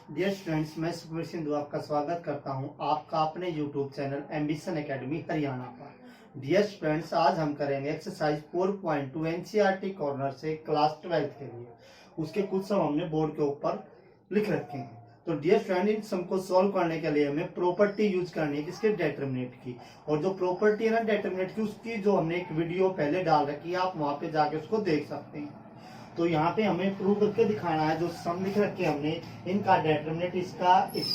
Dear students, मैं सुखबीर सिंधु आपका स्वागत करता हूं आपका अपने YouTube channel ambition academy Haryana पर। डियर स्टूडेंट्स, आज हम करेंगे एक्सरसाइज 4.2 एनसीईआरटी कॉर्नर से क्लास 12 के लिए। उसके कुछ सम हमने बोर्ड के ऊपर लिख रखे हैं। तो डियर फ्रेंड, इन सम को सॉल्व करने के लिए हमें प्रॉपर्टी यूज करनी है किसके, डिटरमिनेंट की। और जो प्रॉपर्टी है ना डिटरमिनेंट की, उसकी जो हमने एक वीडियो पहले डाल रखी है, आप वहां पे जाके उसको देख सकते हैं। तो यहाँ पे हमें प्रूव करके दिखाना है। जो सम लिख रखे हमने, इनका डेटरमिनेंट, इसका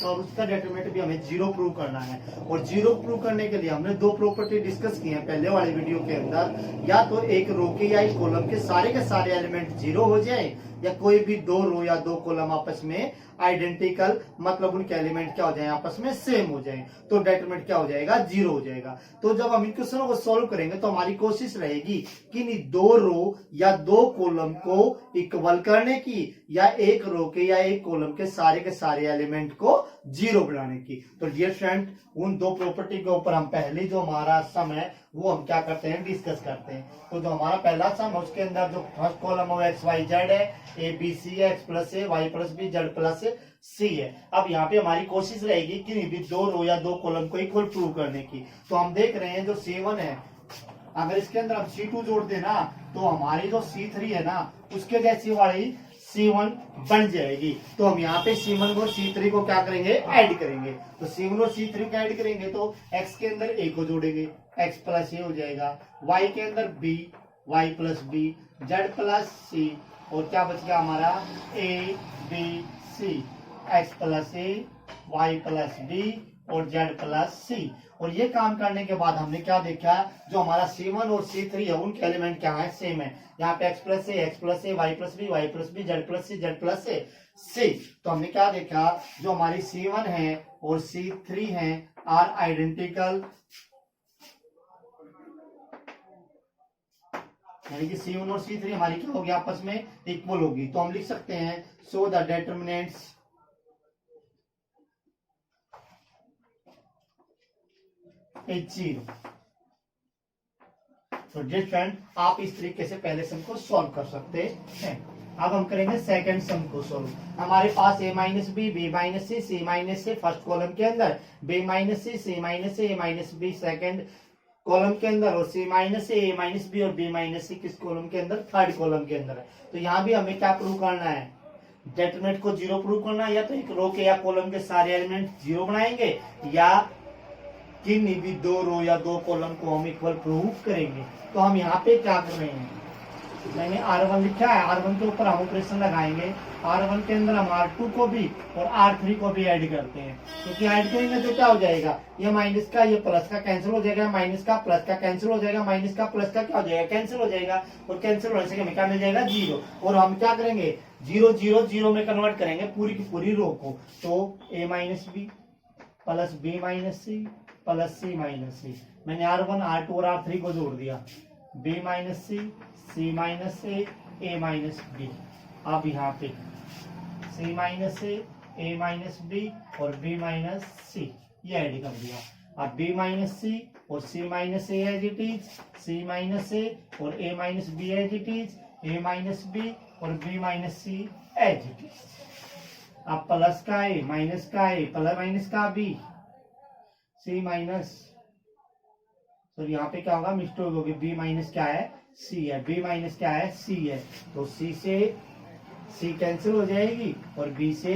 और उसका डेटरमिनेंट भी हमें जीरो प्रूव करना है। और जीरो प्रूव करने के लिए हमने दो प्रॉपर्टी डिस्कस की है पहले वाले वीडियो के अंदर। या तो एक रो के या एक कॉलम के सारे एलिमेंट जीरो हो जाए, या कोई भी दो रो या दो कॉलम आपस में आइडेंटिकल, मतलब उनके एलिमेंट क्या हो जाए, आपस में सेम हो जाए, तो डेटरमिनेंट क्या हो जाएगा, जीरो हो जाएगा। तो जब हम इन क्वेश्चनों को सॉल्व करेंगे तो हमारी कोशिश रहेगी कि इन दो रो या दो कॉलम को इक्वल करने की, या एक रो के या एक कॉलम के सारे एलिमेंट को जीरो बनाने की। तो डियर फ्रेंड, उन दो प्रॉपर्टी के ऊपर हम पहले जो हमारा सम है वो हम क्या करते हैं, डिस्कस करते हैं। तो जो हमारा पहला सम है उसके अंदर जो फर्स्ट कॉलम है एक्स वाई जेड है, ए बी सी है, X plus A Y plus B Z plus C है। अब यहाँ पे हमारी कोशिश रहेगी कि भी दो रो या दो कॉलम को इक्वल प्रूव करने की। तो हम देख रहे हैं जो C1 है, अगर इसके अंदर हम C2 जोड़ देना तो हमारी जो C3 है ना, उसके जैसी वाली C1 बन जाएगी। तो हम यहाँ पे C1 और C3 को क्या करेंगे, ऐड करेंगे। तो C1 और C3 को ऐड करेंगे तो x के अंदर a को जोड़ेंगे, x प्लस ए हो जाएगा, y के अंदर b, y plus b, z plus c, और क्या बच गया हमारा a b c, x plus A, y plus b और z प्लस c। और ये काम करने के बाद हमने क्या देखा, जो हमारा C1 और C3 है उनके एलिमेंट क्या है, सेम है। यहाँ पे x plus A, y plus B, y plus B, z plus सी। तो हमने क्या देखा, जो हमारी C1 है और C3 है आर आइडेंटिकल, यानी कि C1 और C3 हमारी क्या होगी, आपस में इक्वल होगी। तो हम लिख सकते हैं so the determinants is zero. तो डियर फ्रेंड, आप इस तरीके से पहले सम को सॉल्व कर सकते हैं। अब हम करेंगे सेकंड सम को सॉल्व। हमारे पास a minus b, b minus c, c minus से फर्स्ट कॉलम के अंदर, b माइनस सी माइनस से, a minus b second column के अंदर, और c माइनस से, a माइनस बी और b माइनस सी किस कॉलम के अंदर, थर्ड कॉलम के अंदर है। तो यहाँ भी हमें क्या प्रूव करना है, डेटरमिनेंट को जीरो प्रूव करना है। या तो एक रो के या कॉलम के सारे एलिमेंट जीरो बनाएंगे, या किन्हीं भी दो रो या दो कॉलम को हम इक्वल प्रूव करेंगे। तो हम यहाँ पे क्या कर रहे हैं, मैंने R1 लिखा है, R1 के ऊपर हम ऑपरेशन लगाएंगे। R1 के अंदर हम R2 को भी और R3 को भी ऐड करते हैं, क्योंकि ऐड करेंगे तो क्या हो जाएगा, ये माइनस का ये प्लस का कैंसिल हो जाएगा, माइनस का प्लस का कैंसिल हो जाएगा, माइनस का प्लस का क्या हो जाएगा, कैंसिल हो जाएगा, और कैंसिल होने से हमें क्या मिल जाएगा, जीरो। और हम क्या करेंगे, जीरो जीरो जीरो में कन्वर्ट करेंगे पूरी की पूरी रो को। तो a minus B plus B minus C plus C minus C, मैंने R1 R2 और R3 को जोड़ दिया, b minus C, c minus ए माइनस बी। अब यहाँ पे c माइनस ए माइनस बी और b माइनस सी ये ऐड कर दिया। अब b माइनस सी और c minus A as it is, c minus A और a minus B as it is, a minus B और b minus C as it is. अब plus का a minus का a plus minus का b, c minus, तो यहाँ पे क्या होगा, मिस्टेक होगी, b माइनस क्या है, c है, b माइनस क्या है, c है। तो c से c कैंसिल हो जाएगी और b से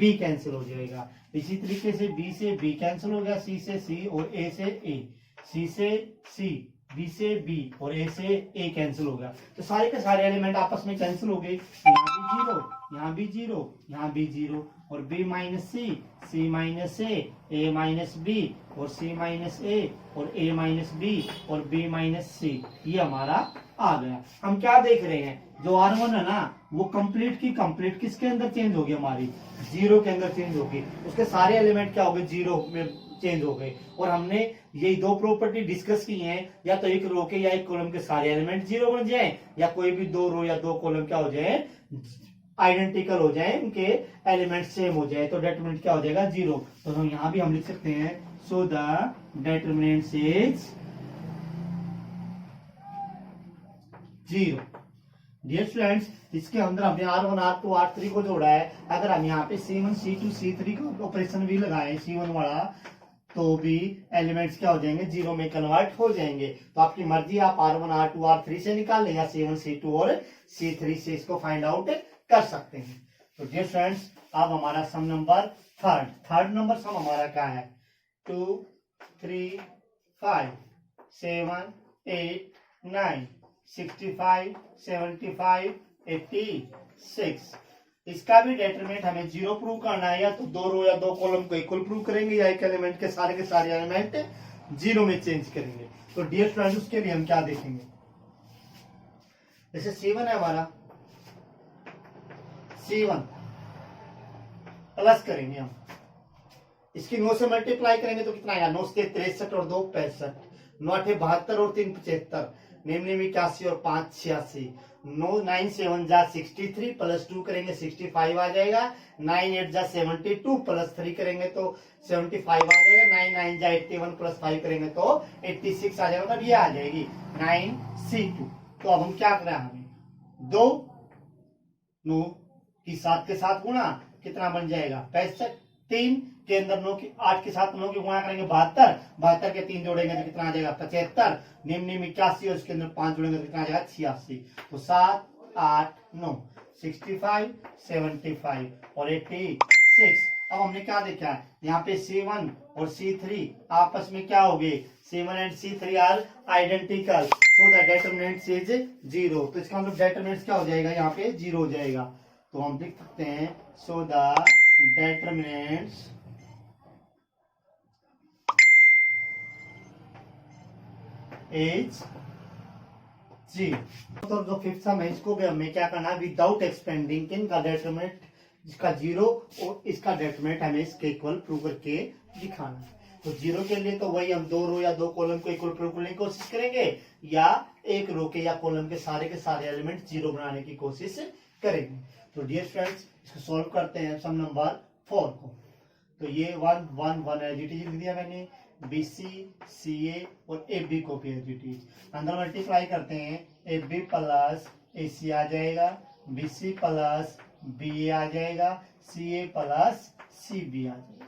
b कैंसिल हो जाएगा। इसी तरीके से b से b कैंसिल हो गया, c से c और a से a, c से c, b से b और a से a कैंसिल हो गया। तो सारे के सारे एलिमेंट आपस में कैंसिल हो गए, यहाँ भी जीरो, यहाँ भी जीरो, यहाँ भी जीरो, और b minus C, c minus ए माइनस बी और c माइनस ए और a माइनस बी और b माइनस सी, ये हमारा आ गया। हम क्या देख रहे हैं, जो R1 है ना वो कंप्लीट की कंप्लीट किसके अंदर चेंज होगी, हमारी जीरो के अंदर चेंज होगी। उसके सारे एलिमेंट क्या हो गए, जीरो में चेंज हो गए। और हमने यही दो प्रॉपर्टी डिस्कस की हैं, या तो एक रो के या एक कॉलम के सारे एलिमेंट जीरो बन जाएं, या कोई भी दो रो या दो कॉलम क्या हो जाए, आइडेंटिकल हो जाए, उनके एलिमेंट सेम हो जाए, तो डिटरमिनेंट क्या हो जाएगा, जीरो। तो हम यहाँ भी हम लिख सकते हैं so the determinant is zero. Dear students, इसके अंदर हमने R1 R2 R3 को जोड़ा है। अगर हम यहाँ पे C1 C2 C3 को ऑपरेशन भी लगाएं C1 वाला, तो भी एलिमेंट्स क्या हो जाएंगे, जीरो में कन्वर्ट हो जाएंगे। तो आपकी मर्जी, आप R1 R2 R3 से निकाल लें या C1 C2 और C3 से इसको फाइंड आउट कर सकते हैं। तो डियर फ्रेंड्स, अब हमारा सम नंबर थर्ड नंबर सम हमारा क्या है, 2 3 5 7 8 9 65 75 86। इसका भी डेटरमिनेंट हमें जीरो प्रूव करना है, या तो दो रो या दो कॉलम को इक्वल प्रूव करेंगे, या एक एलिमेंट के सारे एलिमेंट जीरो में चेंज करेंगे। तो डियर फ्रेंड्स, उसके लिए हम क्या देखेंगे, जैसे C1 है हमारा, C1 प्लस करेंगे हम, इसकी 9 से मल्टीप्लाई करेंगे तो कितना आएगा, 9 से 63 और 2 65, 9 8 72 और 3 75, निम्न 81 और 5 86, 9 7 जा 63 प्लस 2 करेंगे 65 आ जाएगा, 9 8 जा 72 प्लस 3 करेंगे तो 75 आ जाएगा, 9 9 जा 81 प्लस 5 करेंगे तो 86 आ जाएगा, मतलब ये आ जाएगी 9C2। तो अब हम क्या कर रहे हैं, हमें 2 9 की 7 के साथ गुणा, कितना बन जाएगा 65, 3 के अंदर 9 की 8 के साथ 9 की गुणा करेंगे 72, 72 के 3 जोड़ेंगे तो कितना आ जाएगा 75, निम्न 81 और उसके अंदर 5 जोड़ेंगे तो कितना आ जाएगा 86। तो 7 8 9 65 75 और 86। अब हमने क्या देखा है, यहाँ पे C1 और C3 आपस में क्या हो गए, C1 and C3 are identical, so the determinant is 0। तो इसका मतलब डेटरमिनेंट क्या हो जाएगा, यहाँ पे 0 हो जाएगा। तो हम लिख सकते हैं, सो द डेटरमिनेंट्स इज 0। तो जो फिफ्थ सम है, इसको भी हमें क्या करना है, विदाउट एक्सपेंडिंग इनका डेटरमिनेंट, जिसका 0 और इसका डेटरमिनेंट हमें इसके इक्वल प्रूव करके दिखाना है। तो 0 के लिए तो वही हम 2 रो या 2 कॉलम को इक्वल प्रूव करने की कोशिश करेंगे, या एक रो के या कॉलम के सारे एलिमेंट 0 बनाने की कोशिश करेंगे। तो डियर फ्रेंड्स, इसको सॉल्व करते हैं सम नंबर 4 को। तो ये 1 1 1 एजिटी लिख दिया मैंने, BC CA और AB को भी एजिटी, अंदर मल्टीप्लाई करते हैं, AB प्लस AC आ जाएगा, BC प्लस BA आ जाएगा, CA प्लस CB आ जाएगा।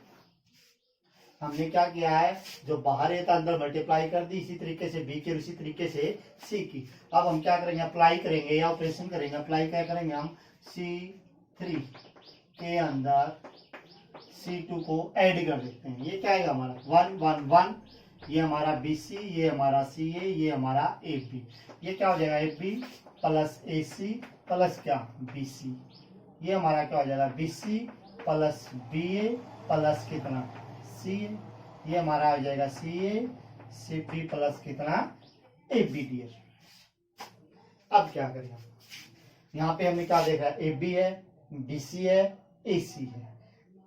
हमने क्या किया है, जो बाहर है अंदर मल्टीप्लाई कर दी, इसी तरीके से B की, इसी तरीके से C की। अब हम क्या करेंगे, अप्लाई करेंगे या ऑपरेशन करेंगे। अप्लाई क्या करेंगे हम, C3 के अंदर C2 को ऐड कर देते हैं। ये क्या आएगा हमारा 1 1 1, ये हमारा BC, ये हमारा CA, ये हमारा AB। ये क्या हो जाएगा, AB प्लस AC प्लस क्या BC। ये हमारा क्या हो जाएगा, BC प्लस BA प्लस कितना CA। ये हमारा हो जाएगा CA CB प्लस कितना AB। अब क्या करें, यहाँ पे हमने क्या देखा है, AB है, BC है, AC है,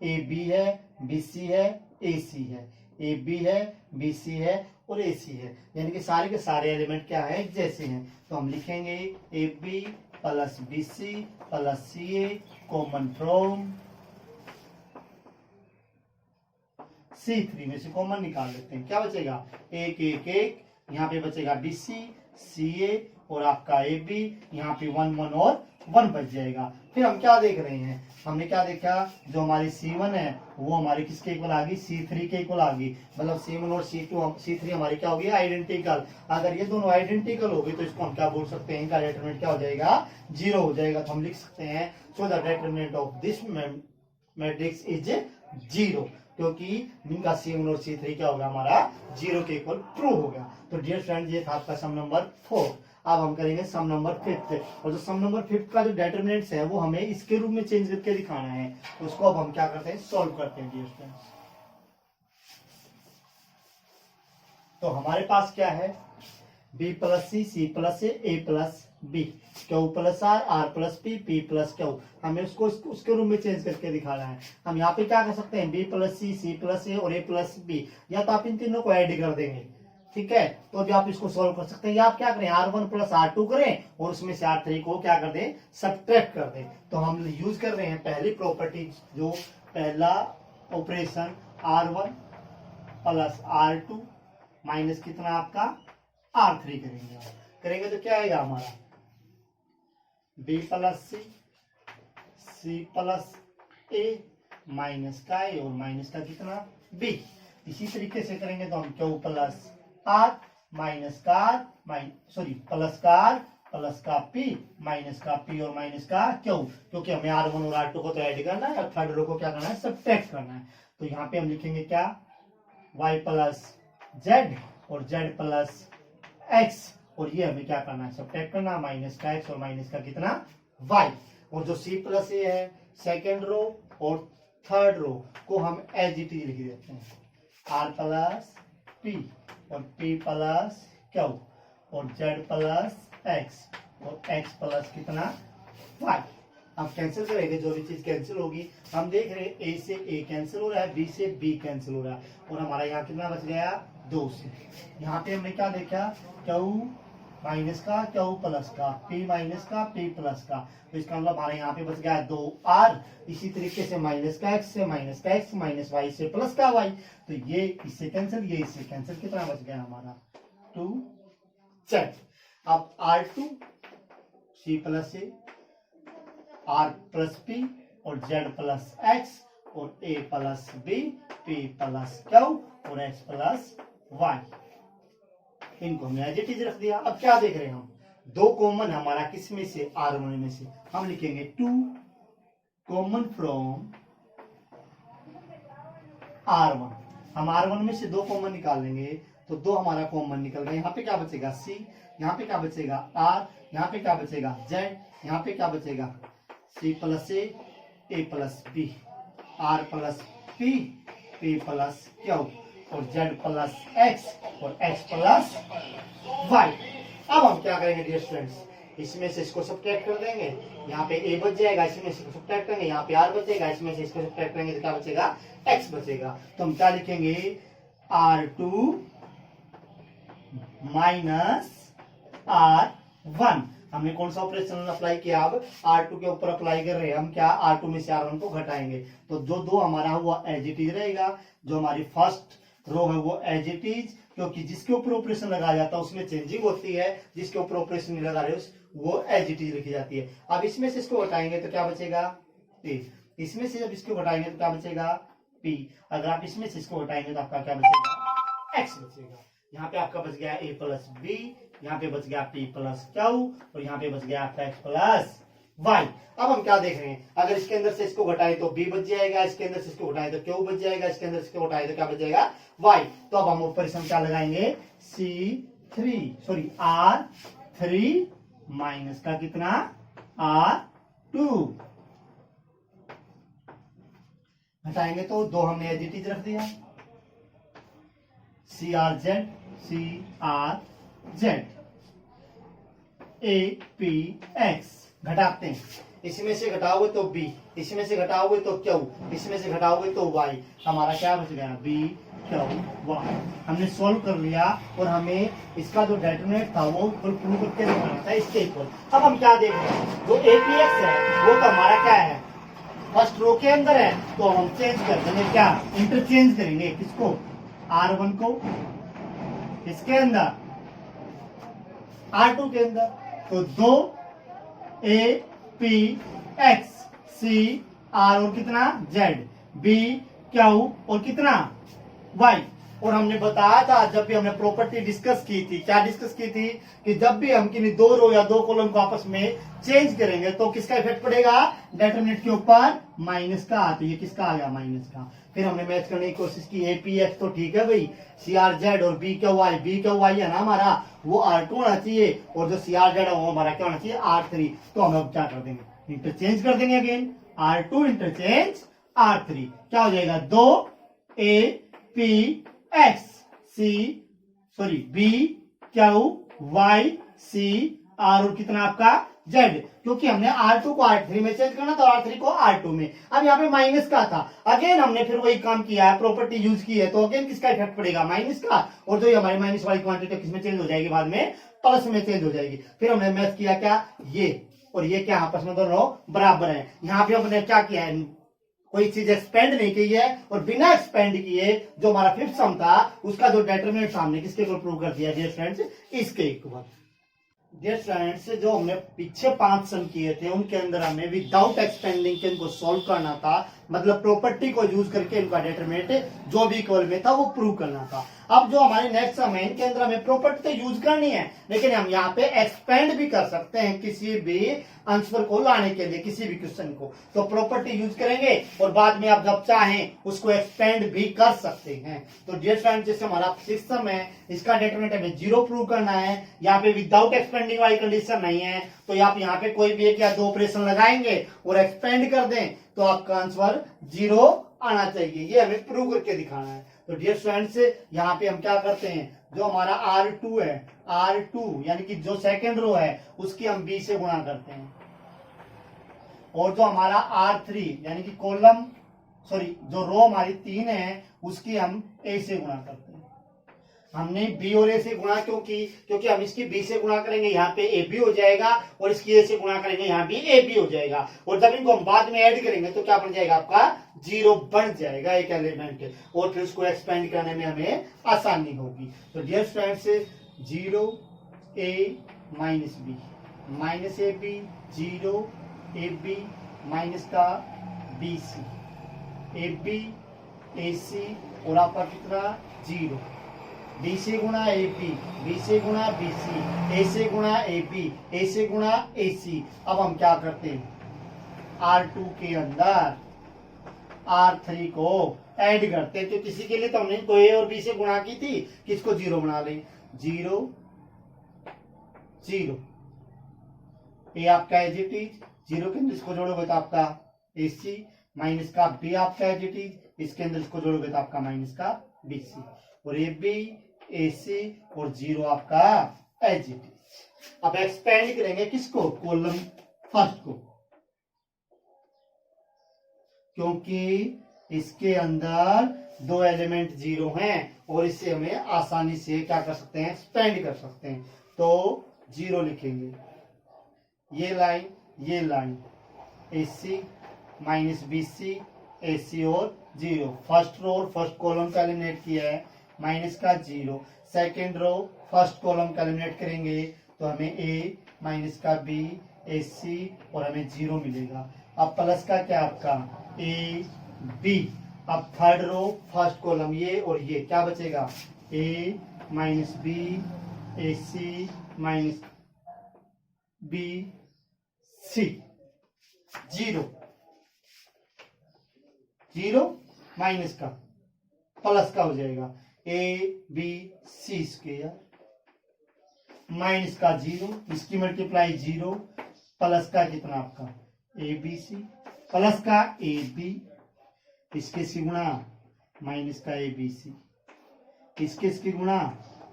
AB है, BC है, AC है, AB है, BC है और AC है, यानी कि सारे के सारे एलिमेंट क्या है, जैसे हैं। तो हम लिखेंगे AB plus BC plus CA common from C3 में से कॉमन निकाल लेते हैं। क्या बचेगा, 1 1 1, यहाँ पे बचेगा BC CA और आपका AB, यहाँ पे 1 1 और 1 बच जाएगा। फिर हम क्या देख रहे हैं, हमने क्या देखा, जो हमारी C1 है वो हमारी किसके इक्वल आ गई, C3 के इक्वल आ गई। मतलब C1 और C3 हमारी क्या होगी, आइडेंटिकल। अगर ये दोनों आइडेंटिकल होगी तो इसको हम क्या बोल सकते हैं, इनका डेटरमिनेंट क्या हो जाएगा, 0 हो जाएगा। तो हम लिख सकते हैं, so the determinant of this matrix is 0, क्योंकि इनका C1 और C3 क्या होगा, हमारा 0 के इक्वल प्रूव होगा। तो डियर फ्रेंड्स, ये था आपका सम नंबर 4। अब हम करेंगे सम नंबर 5, और जो सम नंबर 5 का जो डेटरमिनेंट्स है वो हमें इसके रूप में चेंज करके दिखाना है। तो उसको अब हम क्या करते हैं, सॉल्व करते हैं डियर फ्रेंड्स। तो हमारे पास क्या है, B plus C plus A plus B, Q plus R plus P plus Q। हमें उसको उसके रूप में चेंज करके दिखाना है। हम यहाँ पे क्या कर सकते हैं, B plus C plus A और A प्लस B, या तो आप इन तीनों को ऐड कर देंगे, ठीक है, तो भी आप इसको सॉल्व कर सकते हैं। या आप क्या करें, R1 प्लस R2 करें और उसमें से R3 को क्या कर दें, सब्ट्रैक्ट कर दें। तो हम यूज कर रहे हैं पहली प्रॉपर्टी, जो पहला operation R1 plus R2 minus कितना आपका R3 करेंगे तो क्या आएगा हमारा बी प्लस सी प्लस ए, माइनस का ए और माइनस का कितना बी। इसी तरीके से करेंगे तो हम क्यू प्लस आर माइनस का आर प्लस का पी माइनस का पी और माइनस का क्यू, क्योंकि हमें R1 और R2 को तो ऐड करना है और थर्ड रो को क्या करना है, सब्ट्रैक्ट करना है। तो यहाँ पे हम लिखेंगे क्या, y प्लस जेड और z प्लस एक्स, और ये हमें क्या करना है, सब्ट्रैक्ट करना, माइनस का x और माइनस का कितना y। और जो c प्लस ए है सेकेंड रो और थर्ड रो को हम एज इट इज लिख देते हैं, r प्लस p और p प्लस क्यू और z प्लस x और x प्लस कितना y। अब कैंसिल करेंगे, जो भी चीज कैंसिल होगी, हम देख रहे हैं a से a कैंसिल हो रहा है, b से b कैंसिल हो रहा है, और हमारा यहाँ कितना बच गया, 2 से। यहाँ पे हमने क्या देखा, q माइनस का q प्लस का, p माइनस का p प्लस का, तो इसका मतलब हमारे यहाँ पे बच गया 2r। इसी तरीके से माइनस का x से माइनस का x, माइनस y से प्लस का y, तो ये इससे कैंसिल, ये इससे कैंसिल, कितना बच गया हमारा 2z। अब R2 C प्लस ए, R प्लस P और Z प्लस X और A plus B, P plus Q और X प्लस Y, इनको हमने एज इट इज रख दिया। अब क्या देख रहे हैं हम, 2 कॉमन हमारा किस में से, R1 में से, हम लिखेंगे 2 कॉमन फ्रॉम R1। हम R1 में से 2 कॉमन निकाल लेंगे तो 2 हमारा कॉमन निकल गए। यहाँ पे क्या बचेगा C, यहाँ पे क्या बचेगा R, यहाँ पे क्या बचेगा Z, यहाँ पे क्या बचेगा C plus A plus B, R plus P, P plus Q और Z प्लस X और X प्लस Y। अब हम क्या करेंगे डियर स्टूडेंट्स, इसमें से इसको सब्ट्रैक्ट कर देंगे, यहाँ पे A बच जाएगा, इसमें से इसको सब्ट्रैक्ट करेंगे, यहाँ पे R बचेगा, इसमें से इसको सब्ट्रैक्ट करेंगे तो क्या बचेगा, X बचेगा। तो हम क्या लिखेंगे, R2 माइनस R1। हमने कौन सा ऑपरेशन अप्लाई किया, अब R2 के ऊपर अप्लाई कर रहे हैं हम, क्या R2 में से R1 को घटाएंगे, तो जो 2 हमारा हुआ एज इट इज रहेगा, जो हमारी फर्स्ट रो है वो एज इट इज, क्योंकि जिसके ऊपर ऑपरेशन लगाया जाता है उसमें चेंजिंग होती है, जिसके ऊपर ऑपरेशन नहीं लगा रहे वो एज इट इज लिखी जाती है। अब इसमें से इसको घटाएंगे तो क्या बचेगा A, इसमें से जब इसको घटाएंगे तो क्या बचेगा P, अगर आप इसमें से इसको घटाएंगे तो आपका क्या बचेगा, X बचेगा। यहाँ पे आपका बच गया A प्लस B, यहाँ पे बच गया P प्लस Q और यहाँ पे बच गया आपका X प्लस Y। अब हम क्या देख रहे हैं, अगर इसके अंदर से इसको घटाए तो B बच जाएगा, इसके अंदर से इसको घटाए तो Q बच जाएगा, इसके अंदर से इसको घटाए तो क्या बच जाएगा Y। तो अब हम ऊपर इसमें क्या लगाएंगे, R3 माइनस का कितना R2, घटाएंगे तो 2 हमने एज इट इज रख दिया, CRZ APX, घटाते हैं, इसमें से घटाओगे तो B, इसमें से घटाओगे तो Q, इसमें से घटाओगे तो Y, हमारा क्या बच गया B Q Y। हमने सॉल्व कर लिया और हमें इसका जो डेटरमिनेंट था वो प्रूव करके दिखाना था इसके इक्वल। अब हम क्या देख रहे हैं, जो APX है वो तो हमारा क्या है, फर्स्ट रो के अंदर है, तो हम चेंज कर देंगे, क्या इंटरचेंज करेंगे, किसको R1 को इसके अंदर, R2 के अंदर, तो 2 APX CR और कितना Z BQ और कितना Y। और हमने बताया था जब भी हमने प्रॉपर्टी डिस्कस की थी, क्या डिस्कस की थी, कि जब भी हम किन्हीं 2 रो या 2 कॉलम को आपस में चेंज करेंगे तो किसका इफेक्ट पड़ेगा, डेटरमिनेंट के ऊपर माइनस का। तो ये किसका आ गया, माइनस का। फिर हमने मैच करने की कोशिश की, APX तो ठीक है भाई, CRZ और BQY है ना हमारा, वो R2 होना चाहिए, और जो CRZ है वो हमारा क्या होना चाहिए, R3। तो हम अब क्या कर देंगे, इंटरचेंज कर देंगे अगेन, R2 इंटरचेंज R3, क्या हो जाएगा 2 APX BQY CR और कितना आपका Z, क्योंकि हमने R2 को R3 में चेंज करना था, R3 को R2 में। अब यहाँ पे माइनस का था, अगेन हमने फिर वही काम किया है, प्रॉपर्टी यूज की है, तो अगेन किसका इफेक्ट पड़ेगा, माइनस का, और जो हमारी माइनस वाली क्वांटिटी किसमें चेंज हो जाएगी, बाद में प्लस में चेंज हो जाएगी। फिर हमने मैथ किया क्या, ये और ये क्या आपस में दोनों बराबर है। यहाँ पे हमने क्या किया है, कोई चीज एक्सपेंड नहीं की है, और बिना एक्सपेंड किए जो हमारा फिफ्थ सम था उसका जो डेटरमिनेंट सामने किसके इक्वल प्रूव कर दिया डियर फ्रेंड्स, इसके इक्वल। डियर फ्रेंड्स, जो हमने पीछे 5 सम किए थे उनके अंदर हमें विदाउट एक्सपेंडिंग के इनको सॉल्व करना था, मतलब प्रॉपर्टी को यूज करके इनका डिटरमिनेंट जो भी इक्वल में था वो प्रूव करना था। अब जो हमारे नेक्स्ट सम है इनके अंदर हमें प्रॉपर्टी तो यूज करनी है, लेकिन हम यहाँ पे एक्सपेंड भी कर सकते हैं किसी भी आंसर को लाने के लिए, किसी भी क्वेश्चन को। तो प्रॉपर्टी यूज करेंगे और बाद में आप जब चाहें उसको एक्सपेंड भी कर सकते हैं। तो डियर फ्रेंड्स, जैसे हमारा सिस्टम है, इसका डिटरमिनेंट हमें 0 प्रूव करना है। यहाँ पे विदाउट एक्सपेंडिंग वाली कंडीशन नहीं है, तो आप यहाँ पे कोई भी एक या दो ऑपरेशन लगाएंगे और एक्सपेंड कर दें तो आपका आंसर 0 आना चाहिए। ये हमें प्रूव करके दिखाना है। तो डियर फ्रेंड्स, यहाँ पे हम क्या करते हैं, जो हमारा R2 है, R2 यानी कि जो सेकंड रो है उसकी हम B से गुणा करते हैं, और जो हमारा R3 यानी कि कॉलम जो रो हमारी 3 है उसकी हम A से गुणा करते हैं। हमने B और A से गुणा क्योंकि हम इसकी B से गुणा करेंगे यहाँ पे A भी हो जाएगा, और इसकी A से गुणा करेंगे यहाँ भी A भी हो जाएगा, और जब इनको हम बाद में ऐड करेंगे तो क्या बन जाएगा, आपका 0 बन जाएगा एक एलिमेंट, और फिर उसको एक्सपेंड करने में हमें आसानी होगी। तो dear friends, 0A minus B minus AB, 0AB minus का BC, AB AC और आपका कितना 0, B से गुणा AB, B से गुणा BC, A से गुणा AB, A से गुणा AC। अब हम क्या करते हैं, R2 के अंदर R3 को ऐड करते हैं। तो किसी के लिए तो हमने को A और B से गुणा की थी, किसको 0 बना लें, 0 0, A आपका एज इट इज, 0 के अंदर इसको जोड़ोगे तो आपका AC माइनस का B आपका एज इट इज, इसके अंदर इसको जोड़ोगे तो आपका माइनस का BC, और AB AC और 0 आपका एज इट इज। अब एक्सपेंड करेंगे किसको, कॉलम फर्स्ट को, क्योंकि इसके अंदर 2 एलिमेंट 0 हैं और इससे हमें आसानी से क्या कर सकते हैं, एक्सपेंड कर सकते हैं। तो 0 लिखेंगे, ये line AC minus BC, AC और 0, फर्स्ट रो और फर्स्ट कॉलम का एलिमिनेट किया है, माइनस का 0, सेकेंड रो फर्स्ट कॉलम का एलिमिनेट करेंगे तो हमें A माइनस का B AC और हमें 0 मिलेगा। अब प्लस का क्या आपका AB, अब थर्ड रो फर्स्ट कॉलम ये और ये क्या बचेगा, A minus B AC minus BC, 0 minus का प्लस का हो जाएगा ABC स्क्वायर माइनस का 0, इसकी मल्टीप्लाई 0, प्लस का कितना आपका ABC, प्लस का AB, इसके से गुणा माइनस का ABC, इसके गुणा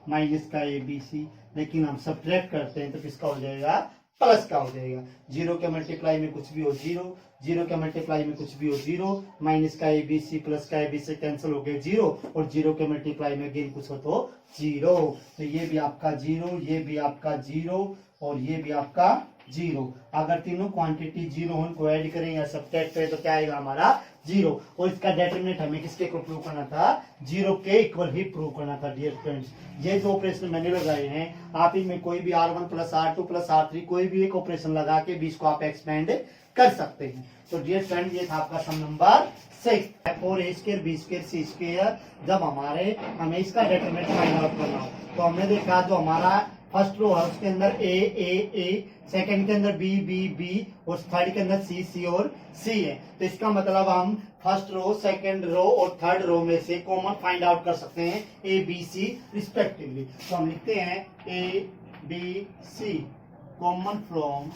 माइनस का ABC, लेकिन हम सब्ट्रैक्ट करते हैं तो किसका हो जाएगा, प्लस का हो जाएगा। 0 के मल्टीप्लाई में कुछ भी हो 0, 0 के मल्टीप्लाई में कुछ भी हो 0, माइनस का ABC प्लस का ABC कैंसिल हो गया 0, और 0 के मल्टीप्लाई में अगेन कुछ हो तो 0। तो ये भी आपका 0, ये भी आपका 0 और ये भी आपका 0। अगर तीनों क्वांटिटी 0 हो, उनको ऐड करें या सब्ट्रैक्ट करें तो क्या आएगा हमारा 0, और इसका डिटरमिनेंट हमें किसके इक्वल प्रूव करना था, 0 के इक्वल ही प्रूव करना था। डियर फ्रेंड्स, ये जो ऑपरेशन मैंने लगाए हैं, आप इनमें कोई भी R1 plus R2 plus R3 कोई भी एक ऑपरेशन लगा के भी इसको आप एक्सपेंड कर सकते हैं। तो डियर फ्रेंड, ये था आपका sum number 6, 4A square B square C square. जब हमें इसका डिटरमिनेंट फाइंड आउट करना हो तो हमने देखा जो हमारा फर्स्ट रो है उसके अंदर A, सेकंड के अंदर B और थर्ड के अंदर C और C है। तो इसका मतलब हम फर्स्ट रो, सेकंड रो और थर्ड रो में से कॉमन फाइंड आउट कर सकते हैं A B C रिस्पेक्टिवली। तो हम लिखते हैं A B C common from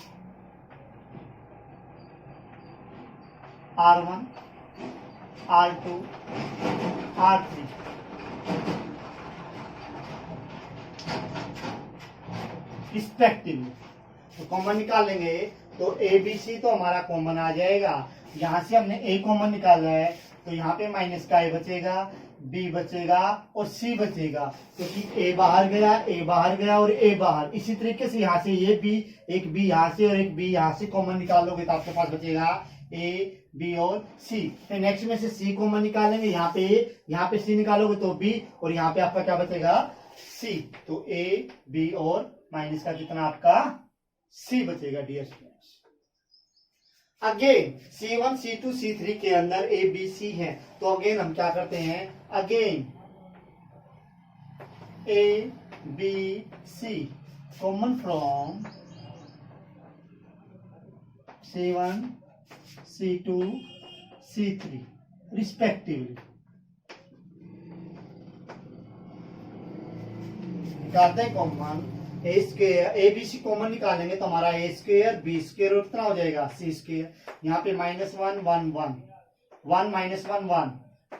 R1 R2 R3। Respectively तो कॉमन निकालेंगे तो ABC तो हमारा कॉमन आ जाएगा। यहां से हमने A कॉमन निकाला है तो यहाँ पे माइनस का A बचेगा, B बचेगा और C बचेगा, क्योंकि A बाहर गया और A बाहर। इसी तरीके से यहाँ से ये B, एक B यहाँ से और एक B यहाँ से कॉमन निकालोगे तो आपके पास बचेगा A B और C। फिर नेक्स्ट में से C कॉमन निकालेंगे, यहाँ पे C निकालोगे तो B, और यहाँ पे आपका क्या बचेगा C। तो A B और माइनस का कितना आपका सी बचेगा dear students. Again C1 C2 C3 के अंदर ए बी सी है, तो अगेन हम क्या करते हैं, again a B c common from C1 C2 C3 respectively. निकालते हैं common a square, a B c common निकालेंगे तो हमारा ए स्क्वायर बी स्क्वायर और कितना हो जाएगा सी स्क्वायर। यहाँ पे minus one one one one minus one one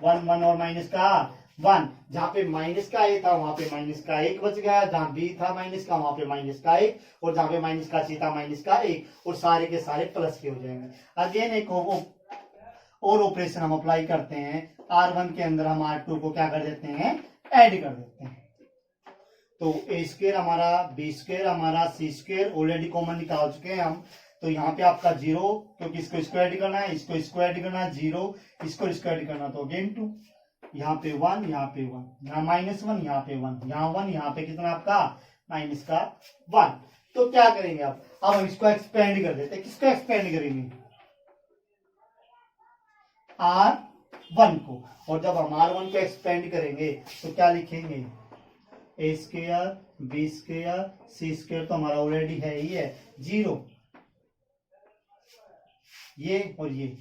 one one और माइनस का वन, जहाँ पे माइनस का ए था वहां पे माइनस का एक बच गया, जहाँ बी था माइनस का वहां पे माइनस का एक, और जहाँ पे माइनस का सी था माइनस का एक, और सारे के सारे प्लस के हो जाएंगे। अगेन एक और ऑपरेशन हम अप्लाई करते हैं, R1 के अंदर हम R2 को क्या कर देते हैं, ऐड कर देते हैं। तो ए स्क्वायर हमारा बी स्क्वायर हमारा सी स्क्वायर ऑलरेडी कॉमन निकाल चुके हैं हम, तो यहाँ पे आपका जीरो, क्योंकि इसको स्क्वायर करना है, इसको स्क्वायर करना है, जीरो, इसको स्क्वायर करना, तो अगेन टू, यहाँ पे वन, यहाँ पे वन, यहाँ माइनस वन, यहाँ पे वन, यहाँ वन, यहाँ पे कितना आपका माइनस का वन। तो क्या करेंगे अब हम इसको एक्सपेंड कर देते हैं। किसको एक्सपेंड करेंगे, R1 को, और जब हम R1 को एक्सपेंड करेंगे तो क्या लिखेंगे, ए स्क्वायर बी स्क्वायर सी स्क्वायर, तो हमारा ऑलरेडी है ही है जीरो, ये और ये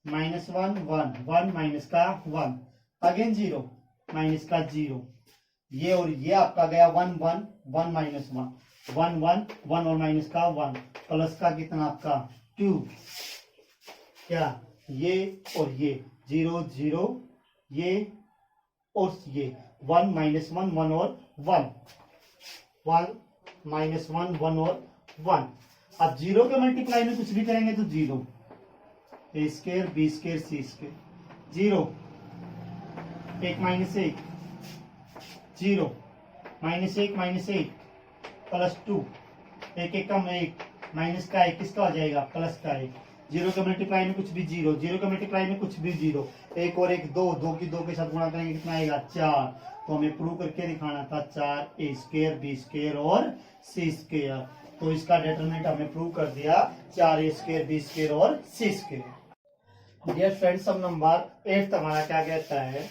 minus one one one minus का वन, अगेन जीरो माइनस का जीरो, ये और ये आपका गया one one one minus one one one one और माइनस का वन, प्लस का कितना आपका टू, क्या ये और ये जीरो जीरो, ये और ये वन माइनस वन वन और one, one minus one one और वन। अब जीरो के मल्टीप्लाई में कुछ भी करेंगे तो जीरो, ए स्क्वायर बी स्क्वायर सी स्क्वायर, जीरो एक माइनस एक, जीरो माइनस एक प्लस टू, एक एक कम एक, माइनस का एक किसका हो जाएगा प्लस का एक, जीरो के मल्टीप्लाई में कुछ भी जीरो, जीरो के मल्टीप्लाई में कुछ भी जीरो, एक और एक दो, दो की दो के साथ गुणा करेंगे कितना आएगा चार, तो हमें प्रूव करके दिखाना था चार ए स्क्वायर बी स्क्वायर और सी स्क्वायर, तो इसका डिटरमिनेंट हमने प्रूव कर दिया चार ए स्क्वायर बी स्क्वायर और सी स्क्वायर। डियर फ्रेंड्स, सम नंबर 8 हमारा क्या कहता है,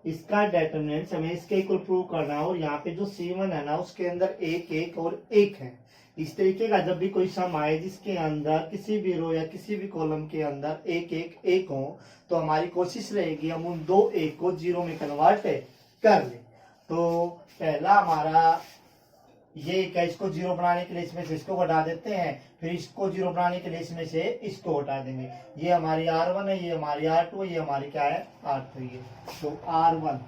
इसका डिटरमिनेंट हमें इसके इक्वल प्रूव करना है, और यहाँ पे जो C1 है ना उसके अंदर एक एक और एक है। इस तरीके का जब भी कोई सम आए जिसके अंदर किसी भी रो या किसी भी कॉलम के अंदर एक एक एक हो, तो हमारी कोशिश रहेगी हम उन दो एक को जीरो में कन्वर्ट कर ले। तो पहला हमारा ये है, इसको जीरो बनाने के लिए इसमें से इसको हटा देते हैं, फिर इसको जीरो बनाने के लिए इसमें से इसको हटा देंगे। ये हमारी R1 है, ये हमारी R2 है, ये हमारी क्या है R3 है। तो R1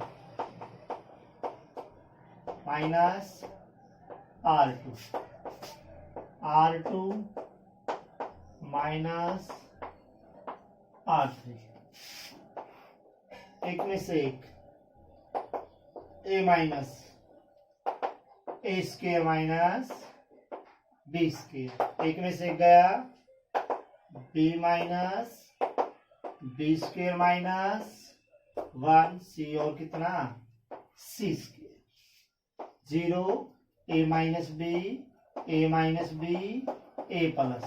minus R2, R2 minus R3, एक में से एक A minus A square minus B square, एक में से गया B minus B square minus one C और कितना C square, zero A minus B A plus,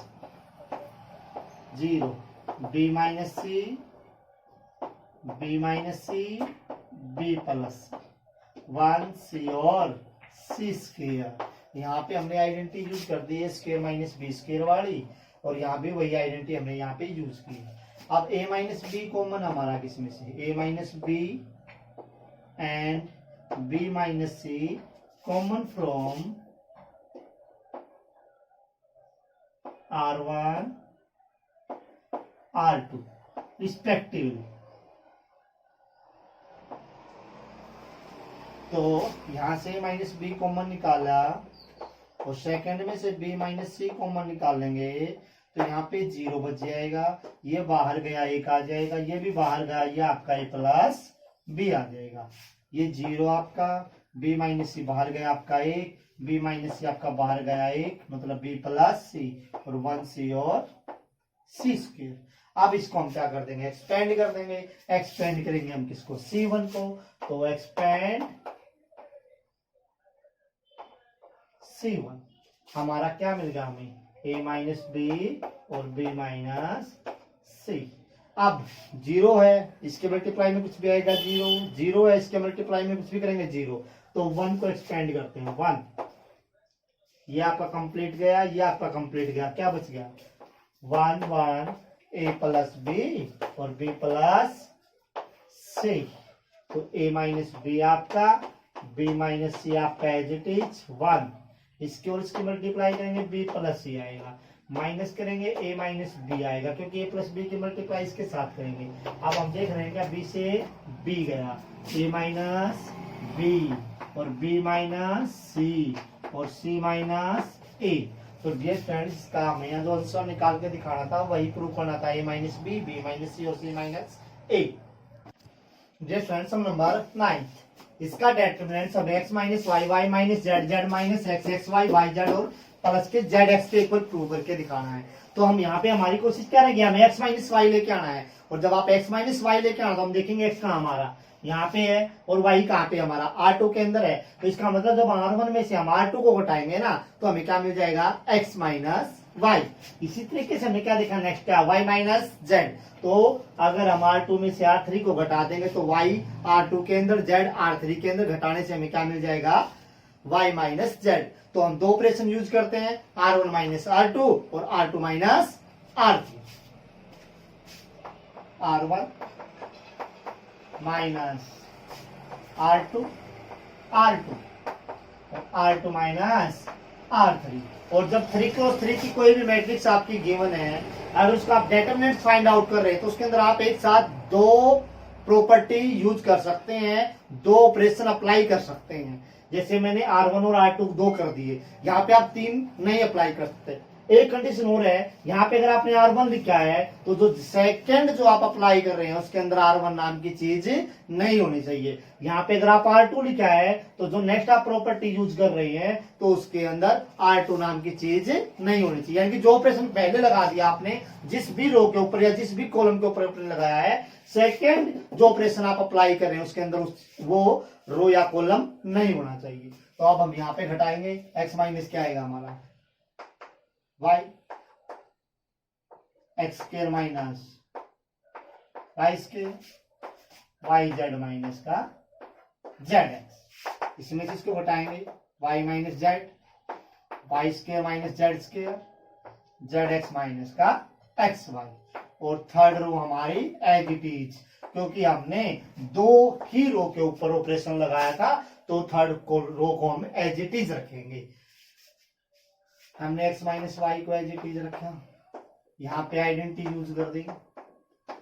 zero B minus C B plus one C और सी स्क्वायर। यहाँ पे हमने आइडेंटिटी यूज कर दी है स्क्वायर माइनस बी स्क्वायर वाली, और यहाँ भी वही आइडेंटिटी हमने यहाँ पे यूज की है। अब a माइनस बी कॉमन हमारा किसमें से, a minus b and b minus c common from R1 R2 respectively. तो यहां से माइनस बी कॉमन निकाला और सेकंड में से b माइनस सी कॉमन निकालेंगे, तो यहाँ पे जीरो बच जाएगा, ये बाहर गया एक आ जाएगा, ये भी बाहर गया, ये आपका a प्लस बी आ जाएगा, ये जीरो आपका, b माइनस सी बाहर गया आपका एक, b माइनस सी आपका बाहर गया एक, मतलब b प्लस सी और वन सी और सी स्क्वायर। अब इसको हम क्या कर देंगे, एक्सपेंड कर देंगे। एक्सपेंड करेंगे हम किसको, C1 को, तो एक्सपेंड C1। हमारा क्या मिल गया हमें, a माइनस बी और b माइनस सी। अब जीरो है, इसके मल्टीप्लाई में कुछ भी आएगा जीरो, जीरो है इसके मल्टीप्लाई में कुछ भी करेंगे जीरो, तो वन को एक्सपेंड करते हैं, वन, ये आपका कंप्लीट गया, ये आपका कंप्लीट गया, क्या बच गया, one one, a plus b और b प्लस सी। तो a माइनस बी आपका, b माइनस सी आपका एज इट इज वन, इसके और इसकी मल्टीप्लाई करेंगे b प्लस सी आएगा, माइनस करेंगे a माइनस बी आएगा, क्योंकि a प्लस बी की मल्टीप्लाई इसके साथ करेंगे। अब हम देख रहे हैं क्या, b से b गया, a माइनस बी और b माइनस सी और c माइनस a। तो डियर फ्रेंड्स, इसका हमें यहाँ जो आंसर निकाल के दिखाना था वही प्रूफ करना था, a minus B, b minus C और c minus a। Dear friends, हम नंबर 9, इसका डेटर्मिनेंट सब x minus Y, Y minus Z, Z minus x, x Y Y Z और प्लस के जेड एक्स के इक्वल प्रूव करके दिखाना है। तो हम यहाँ पे हमारी कोशिश क्या रहेगी, हमें x माइनस वाई लेके आना है, और जब आप x माइनस वाई लेके आना तो हम देखेंगे x कहाँ हमारा यहाँ पे है और y कहाँ पे हमारा R2 के अंदर है। तो इसका मतलब जब R1 में से हम R2 को घटाएंगे ना तो हमें क्या मिल जाएगा, x माइनस वाई। इसी तरीके से हमें क्या देखा नेक्स्ट क्या, y माइनस जेड। तो अगर हम R2 में से R3 को घटा देंगे तो y R2 के अंदर, z R3 के अंदर, घटाने से हमें क्या मिल जाएगा, y माइनस जेड। तो हम दो ऑपरेशन यूज करते हैं, R1 माइनस R2 और R2 minus R3। R1 minus R2, R2 और R2 माइनस R3। और जब 3 क्रॉस 3 की कोई भी मैट्रिक्स आपकी गिवन है, अगर उसका आप डेटर्मिनेंट फाइंड आउट कर रहे हैं तो उसके अंदर आप एक साथ दो प्रॉपर्टी यूज कर सकते हैं, दो ऑपरेशन अप्लाई कर सकते हैं। जैसे मैंने R1 और R2 दो कर दिए, यहाँ पे आप 3 नहीं अप्लाई कर सकते। एक कंडीशन और है, यहाँ पे अगर आपने R1 लिखा है तो जो सेकंड जो आप अप्लाई कर रहे हैं उसके अंदर R1 नाम की चीज नहीं होनी चाहिए। यहाँ पे अगर आप R2 लिखा है तो जो नेक्स्ट आप प्रॉपर्टी यूज कर रहे हैं तो उसके अंदर R2 नाम की चीज नहीं होनी चाहिए। यानी कि जो ऑपरेशन पहले लगा दिया आपने, जिस भी रो के ऊपर या जिस भी कॉलम के ऊपर आपने लगाया है, सेकेंड जो ऑपरेशन आप अप्लाई कर रहे हैं उसके अंदर वो रो या कॉलम नहीं होना चाहिए। तो अब हम यहाँ पे घटाएंगे, x माइनस क्या आएगा हमारा, y, x square minus y square, y z minus का जेड एक्स। इसमें से इसको घटाएंगे, y माइनस जेड, y square minus z square, z x minus का एक्स वाई। और थर्ड रो हमारी एज इट इज, क्योंकि हमने दो ही रो के ऊपर ऑपरेशन लगाया था तो थर्ड रो को हम एज इट इज रखेंगे। हमने x माइनस वाई को एज इट इज रखा, यहाँ पे आइडेंटिटी यूज कर दी,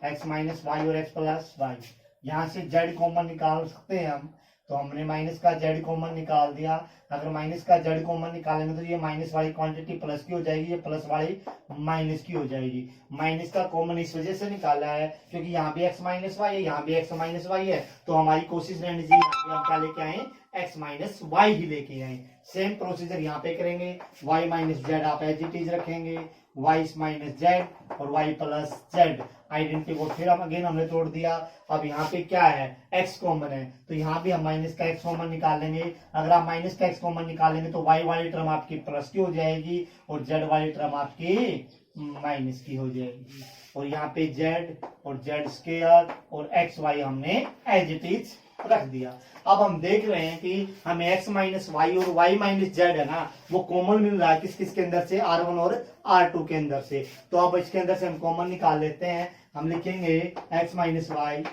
x माइनस वाई और x प्लस वाई। यहाँ से z कॉमन निकाल सकते हैं हम, तो हमने माइनस का z कॉमन निकाल दिया। अगर माइनस का z कॉमन निकालेंगे तो ये माइनस वाली क्वांटिटी प्लस की हो जाएगी, ये प्लस वाली माइनस की हो जाएगी। माइनस का कॉमन इस वजह से निकाला है क्योंकि यहाँ भी x माइनस वाई है, यहाँ भी x माइनस वाई है, तो हमारी कोशिश रहनी चाहिए यहाँ पे हम क्या लेके आए, x माइनस वाई ही लेके आए। सेम प्रोसीजर यहाँ पे करेंगे, y माइनस जेड आप एज इट इज रखेंगे, y माइनस जेड और y प्लस जेड। आइडेंटिटी को फिर हम अगेन हमने तोड़ दिया। अब यहाँ पे क्या है, x कॉमन है, तो यहाँ भी हम माइनस का x कॉमन निकाल लेंगे। अगर आप माइनस का x कॉमन निकालेंगे तो y वाली टर्म आपकी प्लस की हो जाएगी और z वाली टर्म आपकी माइनस की हो जाएगी। और यहाँ पे z और z स्क्वायर और x y हमने एज इट इज रख दिया। अब हम देख रहे हैं कि हमें x माइनस वाई और y माइनस जेड है ना, वो कॉमन मिल रहा है किस किस के अंदर से, R1 और R2 के अंदर से। तो अब इसके अंदर से हम कॉमन निकाल लेते हैं। हम लिखेंगे x minus y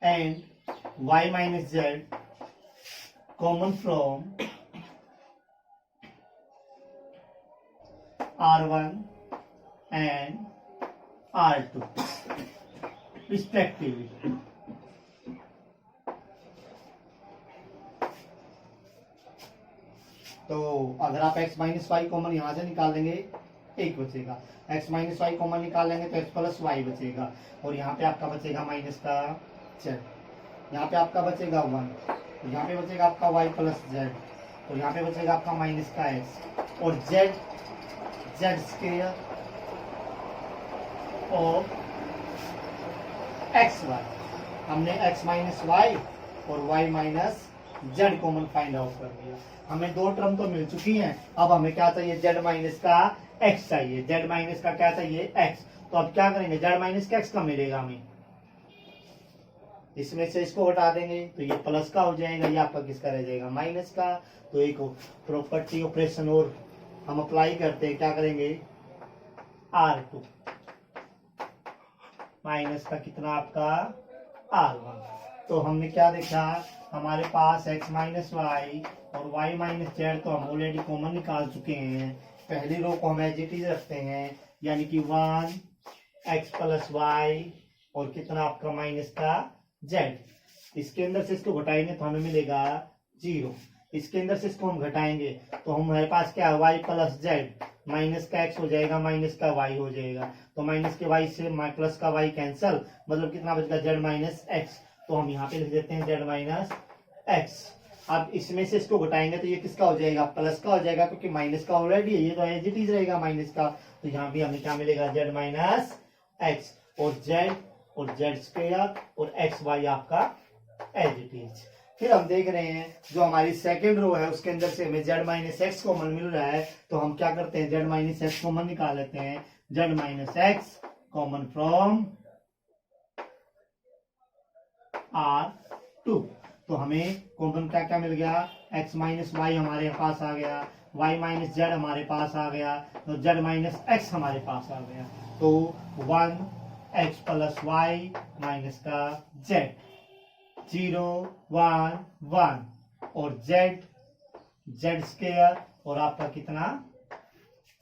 and y minus z common from R1 and R2 respectively. तो अगर आप x माइनस वाई कॉमन यहां से निकाल लेंगे, एक बचेगा, x माइनस वाई कॉमन निकाल लेंगे तो x प्लस वाई बचेगा, और यहाँ पे आपका बचेगा माइनस का जेड, यहाँ पे आपका बचेगा 1, तो यहाँ पे बचेगा आपका y प्लस जेड, और यहाँ पे बचेगा आपका माइनस का x, और जेड स्क्वायर और एक्स वाई। हमने x माइनस वाई और y minus z common find out कर दिया। हमें दो टर्म तो मिल चुकी हैं, अब हमें क्या चाहिए, जेड माइनस का एक्स चाहिए। जेड माइनस का क्या चाहिए, एक्स। तो अब क्या करेंगे, जेड माइनस का एक्स का मिलेगा हमें, इसमें से इसको हटा देंगे तो ये प्लस का हो जाएगा, ये आपका किसका रह जाएगा, माइनस का। तो एक प्रॉपर्टी ऑपरेशन और हम अप्लाई करते हैं, क्या करेंगे, R2 माइनस का कितना आपका R1। तो हमने क्या देखा, हमारे पास x माइनस वाई और y माइनस जेड तो हम ऑलरेडी कॉमन निकाल चुके हैं। पहली रो को हम एज इट इज रखते हैं, यानी कि 1 x प्लस वाई और कितना आपका माइनस का z। इसके अंदर से इसको घटाएंगे तो हमें मिलेगा 0। इसके अंदर से इसको हम घटाएंगे तो हमारे पास क्या है, y प्लस जेड, माइनस का x हो जाएगा, माइनस का y हो जाएगा। तो माइनस के y से प्लस का y कैंसल, मतलब कितना बचेगा, z माइनस एक्स। तो हम यहाँ पे लिख देते हैं z माइनस एक्स। अब इसमें से इसको घटाएंगे तो ये किसका हो जाएगा, प्लस का हो जाएगा, क्योंकि माइनस का ऑलरेडी है, ये तो एज इट इज रहेगा माइनस का। तो यहाँ भी हमें क्या मिलेगा, z माइनस एक्स और z स्क्वायर और एक्स वाई आपका एज इट इज। फिर हम देख रहे हैं जो हमारी सेकंड रो है उसके अंदर से हमें z माइनस एक्स कॉमन मिल रहा है, तो हम क्या करते हैं, z माइनस एक्स कॉमन निकाल लेते हैं। z minus x common from R2। तो हमें कॉमन क्या क्या मिल गया, x माइनस वाई हमारे पास आ गया, y माइनस जेड हमारे पास आ गया, तो z माइनस एक्स हमारे पास आ गया। तो 1 x प्लस वाई माइनस का z, 0 1 1 और z स्क्वायर और आपका कितना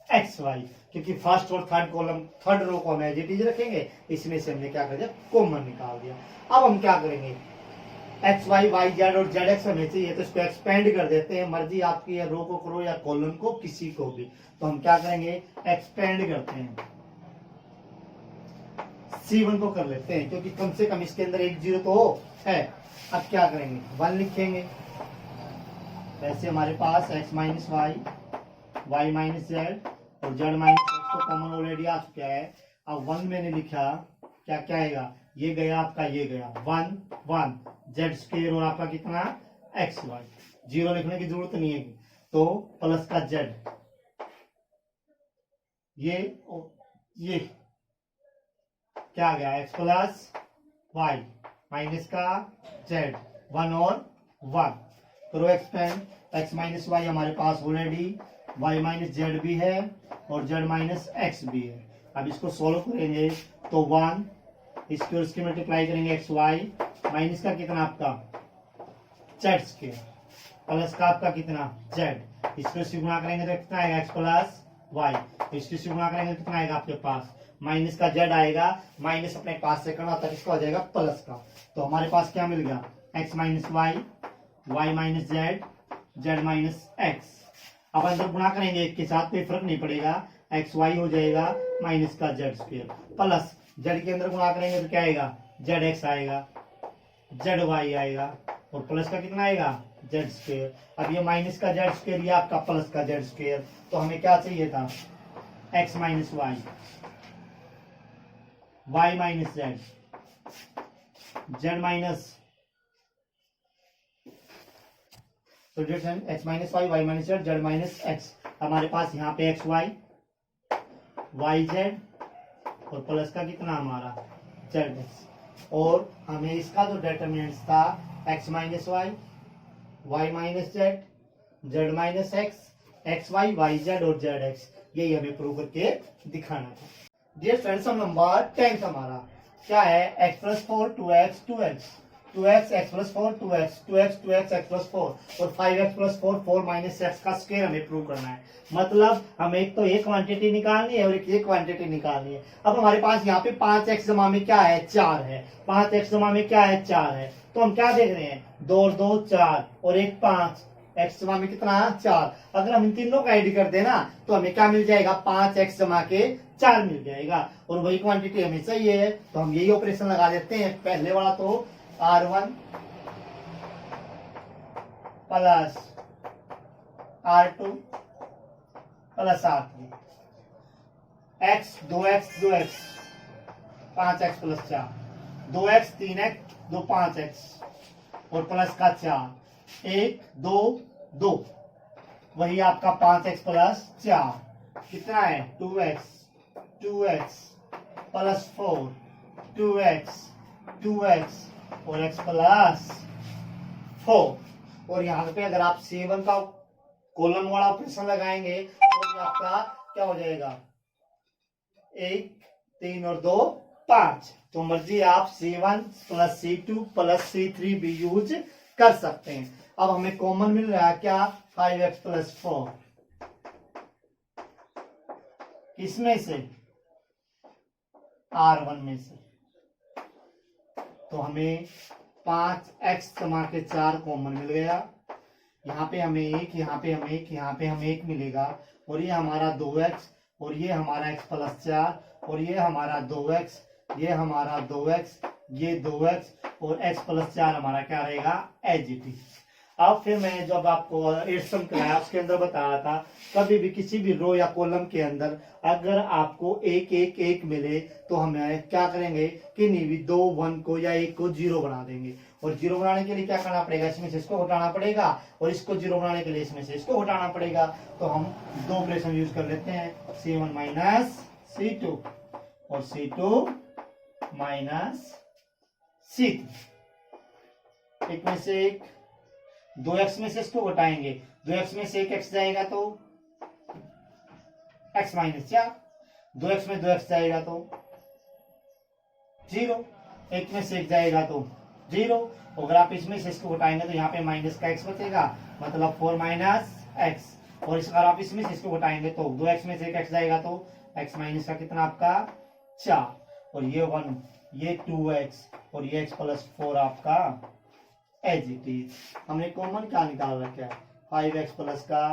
एक्स वाई, क्योंकि फर्स्ट और थर्ड कॉलम थर्ड रो को हम एज इट इज रखेंगे, इसमें से हमने क्या कर दिया, कॉमन निकाल दिया। अब हम क्या करेंगे, एक्स वाई वाई जेड और जेड एक्स हमें चाहिए, तो इसको एक्सपेंड कर देते हैं, मर्जी आपकी है, रो को करो या कॉलम को, किसी को भी। तो हम क्या करेंगे, एक्सपेंड करते हैं, C1 को कर लेते हैं, क्योंकि कम से कम इसके अंदर एक 0 तो है। अब क्या करेंगे, 1 लिखेंगे। वैसे हमारे पास x minus Y, Y minus z और जेड माइनस एक्स तो कॉमन ऑलरेडी आ चुका है। अब 1 मैंने लिखा, क्या क्या आएगा, ये गया आपका, ये गया 1 1 जेड स्क्वायर और आपका कितना एक्स वाई, 0 लिखने की जरूरत नहीं है। तो प्लस का जेड, ये क्या आ गया, एक्स प्लस वाई माइनस का जेड, 1 और 1 करो एक्सपेंड। एक्स माइनस वाई हमारे पास ऑलरेडी वाई माइनस जेड भी है और जेड माइनस एक्स भी है। अब इसको सोल्व करेंगे तो 1 इसके और इसके मल्टीप्लाई करेंगे, एक्स वाई माइनस का कितना आपका जेड स्क्वायर प्लस का आपका कितना जेड, इसको से गुणा करेंगे तो कितना आएगा, एक्स प्लस वाई। इसको से गुणा करेंगे तो कितना आएगा आपके पास, माइनस का जेड आएगा, माइनस अपने पास से करना था, इसका हो जाएगा प्लस का। तो हमारे पास क्या मिल गया, x minus Y, Y minus Z, Z minus x. अब अंदर गुणा करेंगे एक के साथ, कोई फर्क नहीं पड़ेगा, एक्स वाई हो जाएगा माइनस का जेड स्क्वायर प्लस जेड के अंदर गुणा करेंगे तो क्या आएगा, जेड एक्स आएगा, जेड वाई आएगा और प्लस का कितना आएगा, जेड स्क्वायर। अब ये माइनस का जेड स्क्वायर, ये आपका प्लस का जेड स्क्वायर। तो हमें क्या चाहिए था, x minus Y, Y minus Z, Z minus, तो X minus Y, Y minus Z, Z minus X. हमारे पास यहाँ पे एक्स वाई, वाई जेड और प्लस का कितना हमारा जेड एक्स। और हमें इसका जो डिटरमिनेंट था, x minus Y, Y minus Z, Z minus x, x Y, Y Z और जेड एक्स, यही हमें प्रूव करके दिखाना था। डियर फ्रेंड्स, हम नंबर 10 हमारा क्या है, X plus 4 2x 2x 2x x plus 4 2x 2x 2x x plus 4 और 5x प्लस 4 4 माइनस एक्स का स्क्वायर हमें प्रूव करना है। मतलब हमें एक तो एक क्वांटिटी निकालनी है और एक ये क्वांटिटी निकालनी है। अब हमारे पास यहाँ पे 5x जमा में क्या है, 4 है, 5x जमा में क्या है, 4 है। तो हम क्या देख रहे हैं, 2 और 2 4 और 1 5, x जमा में कितना 4। अगर हम इन तीनों का ऐड कर देना तो हमें क्या मिल जाएगा, 5x जमा के 4 मिल जाएगा और वही क्वांटिटी हमें चाहिए है। तो हम यही ऑपरेशन लगा देते हैं। पहले वाला तो R1 plus R2 plus R3, x 2x 2x 5x plus 4, 2x 3x 2 5x और प्लस का 4, 1 2 2, वही आपका 5x प्लस 4 कितना है 2x प्लस 4 2x और x प्लस 4। और यहाँ पे अगर आप C1 का कॉलम वाला ऑपरेशन लगाएंगे तो आपका क्या हो जाएगा 1 3 और 2 5। तो मर्जी आप C1 plus C2 plus C3 भी यूज कर सकते हैं। अब हमें कॉमन मिल रहा है क्या 5x प्लस 4, किसमें से R1 में से। तो हमें 5x समा के 4 कॉमन मिल गया। यहाँ पे हमें 1, यहाँ पे हमें 1, यहाँ पे हमें 1 मिलेगा। और ये हमारा 2x और ये हमारा x प्लस 4 और ये हमारा 2x, ये हमारा 2x, ये 2x और x प्लस 4 हमारा क्या रहेगा एज इट इज। अब फिर मैं जब आपको 8 सम कराया उसके अंदर बताया था कभी भी किसी भी रो या कॉलम के अंदर अगर आपको 1 1 1 मिले तो हमें क्या करेंगे कि नहीं भी 2 1 को या 1 को 0 बना देंगे। और 0 बनाने के लिए क्या करना पड़ेगा, इसमें से इसको हटाना पड़ेगा और इसको 0 बनाने के लिए इसमें से इसको हटाना पड़ेगा। तो हम दो ऑपरेशन यूज कर लेते हैं C1 माइनस C2 और C2 माइनस C3। एक में से एक 2x में से इसको घटाएंगे, 2x में से एक x जाएगा तो x माइनस 4, 2x में 2x जाएगा तो 0, 1 में से 1 जाएगा तो 0। अगर आप इसमें से इसको घटाएंगे तो यहाँ पे माइनस का x बचेगा मतलब 4 माइनस x। और अगर आप इसमें से इसको घटाएंगे तो 2x में से एक x जाएगा तो x माइनस का कितना आपका 4 और ये 1, ये 2x और ये x प्लस 4 आपका एज इट इज। हमने कॉमन क्या निकाल रखा है 5x प्लस का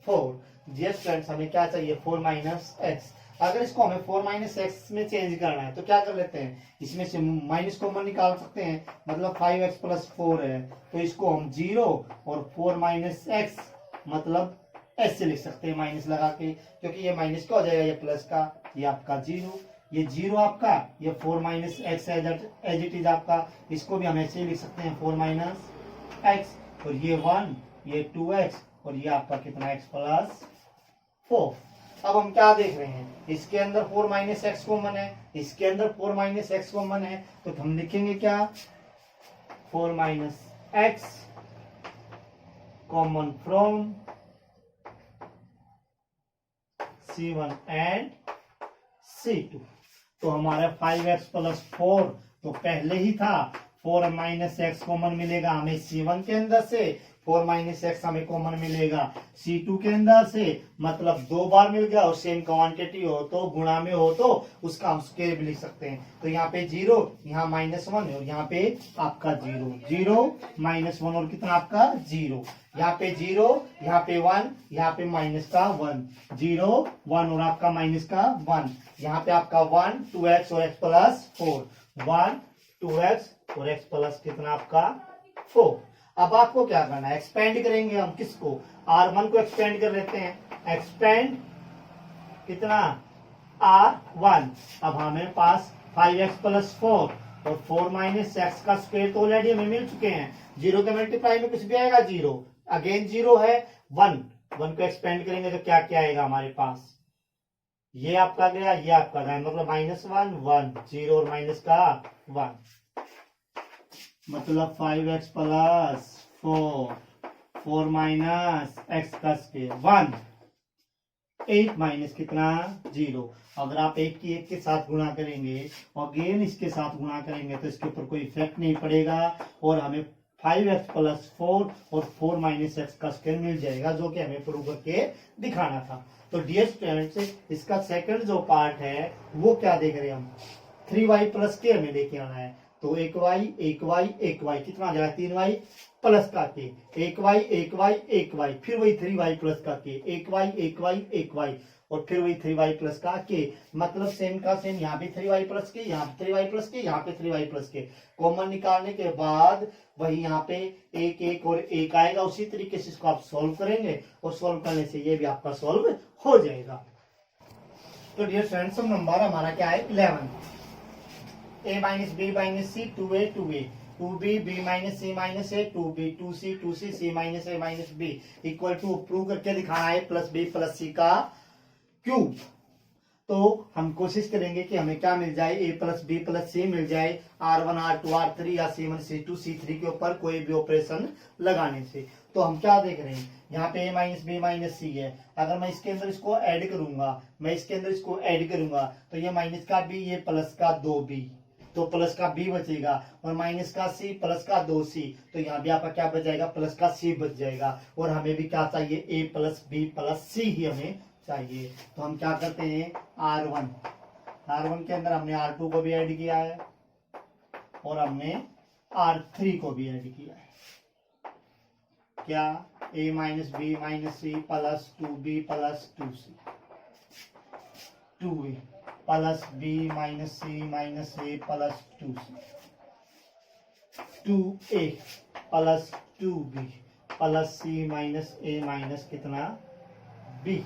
4। जी फ्रेंड्स हमें क्या चाहिए 4 माइनस एक्स। अगर इसको हमें 4 माइनस एक्स में चेंज करना है तो क्या कर लेते हैं, इसमें से माइनस कॉमन निकाल सकते हैं मतलब 5x प्लस 4 है तो इसको हम 0 और 4 माइनस एक्स मतलब ऐसे लिख सकते हैं माइनस लगा के, क्योंकि ये माइनस का हो जाएगा ये प्लस का, ये आपका 0, ये 0 आपका, ये 4 minus x as it is आपका। इसको भी हम ऐसे ही लिख सकते हैं 4 माइनस एक्स और ये 1, ये 2x और ये आपका कितना x प्लस 4। अब हम क्या देख रहे हैं, इसके अंदर 4 माइनस एक्स कॉमन है, इसके अंदर 4 माइनस एक्स कॉमन है, तो हम लिखेंगे क्या 4 minus x common from C1 and C2। तो हमारा 5x प्लस 4 तो पहले ही था, 4 माइनस एक्स कॉमन मिलेगा हमें C1 के अंदर से, 4 माइनस एक्स हमें कॉमन मिलेगा C2 के अंदर से, मतलब 2 बार मिल गया और सेम क्वांटिटी हो तो गुणा में हो तो उसका हम स्क्वायर भी लिख सकते हैं। तो यहाँ पे 0, यहाँ -1 और यहाँ पे आपका 0, 0 -1 और कितना आपका 0, यहाँ पे 0, यहाँ पे 1, यहाँ पे माइनस का 1, 0 1 और आपका माइनस का 1, यहाँ पे आपका 1 2x और x प्लस 4, 1 2x और x प्लस कितना आपका 4। अब आपको क्या करना है, एक्सपेंड करेंगे हम किसको, R1 को एक्सपेंड कर लेते हैं, एक्सपेंड कितना R1। अब हमें पास 5x प्लस 4 और 4 माइनस एक्स का स्क्वायर तो ऑलरेडी हमें मिल चुके हैं, 0 के मल्टीप्लाई में कुछ भी आएगा 0, अगेन 0 है 1 को एक्सपेंड करेंगे तो क्या क्या आएगा हमारे पास, ये आपका गया ये आपका गया, मतलब -1 1 0 और माइनस का 1, मतलब 5x प्लस 4 माइनस एक्स का स्क्वायर 1, 8 माइनस कितना 0। अगर आप एक की एक के साथ गुणा करेंगे और अगेन इसके साथ गुणा करेंगे तो इसके ऊपर कोई इफेक्ट नहीं पड़ेगा और हमें 5x प्लस 4 और 4 माइनस एक्स का स्क्वायर मिल जाएगा, जो कि हमें प्रूव करके दिखाना था। तो डियर स्टूडेंट्स इसका सेकंड जो पार्ट है वो क्या देख रहे हैं हम, 3y प्लस के हमें लेके आना है। तो 1y 1y 1y कितना आ जाएगा 3y प्लस का के, 1y 1y 1y फिर वही 3y प्लस का के, 1y 1y 1y और फिर वही 3y प्लस का के, मतलब सेम का सेम यहाँ पे 3y प्लस के, यहाँ पे 3y प्लस के, यहाँ पे 3y प्लस के। कॉमन निकालने के बाद वही यहाँ पे 1 1 और 1 आएगा, उसी तरीके से इसको आप सॉल्व करेंगे और सॉल्व करने से ये भी आपका सॉल्व हो जाएगा। तो डियर फ्रेंड्स नंबर हमारा क्या है 11। A minus B minus C 2a 2a 2b b minus C minus A 2b 2c 2c c minus A minus B equal to prove करके दिखाना है प्लस बी प्लस सी का क्यूब। तो हम कोशिश करेंगे कि हमें क्या मिल जाए, ए प्लस बी प्लस सी मिल जाए R1 R2 R3 या C1 C2 C3 के ऊपर कोई भी ऑपरेशन लगाने से। तो हम क्या देख रहे हैं, यहाँ पे a माइनस बी माइनस सी है, अगर मैं इसके अंदर इसको ऐड करूंगा, मैं इसके अंदर इसको ऐड करूंगा तो ये माइनस का b ये प्लस का 2b, तो प्लस का b बचेगा और माइनस का c प्लस का 2c, तो यहाँ भी आपका क्या बच जाएगा, प्लस का c बच जाएगा। और हमें भी क्या चाहिए, a प्लस बी प्लस सी ही हमें चाहिए। तो हम क्या करते हैं, R1 के अंदर हमने R2 को भी ऐड किया है और हमने R3 को भी ऐड किया है। क्या, a minus B minus C plus 2b plus 2c 2a plus b minus C minus a plus 2c 2a plus 2b plus c minus A minus कितना b।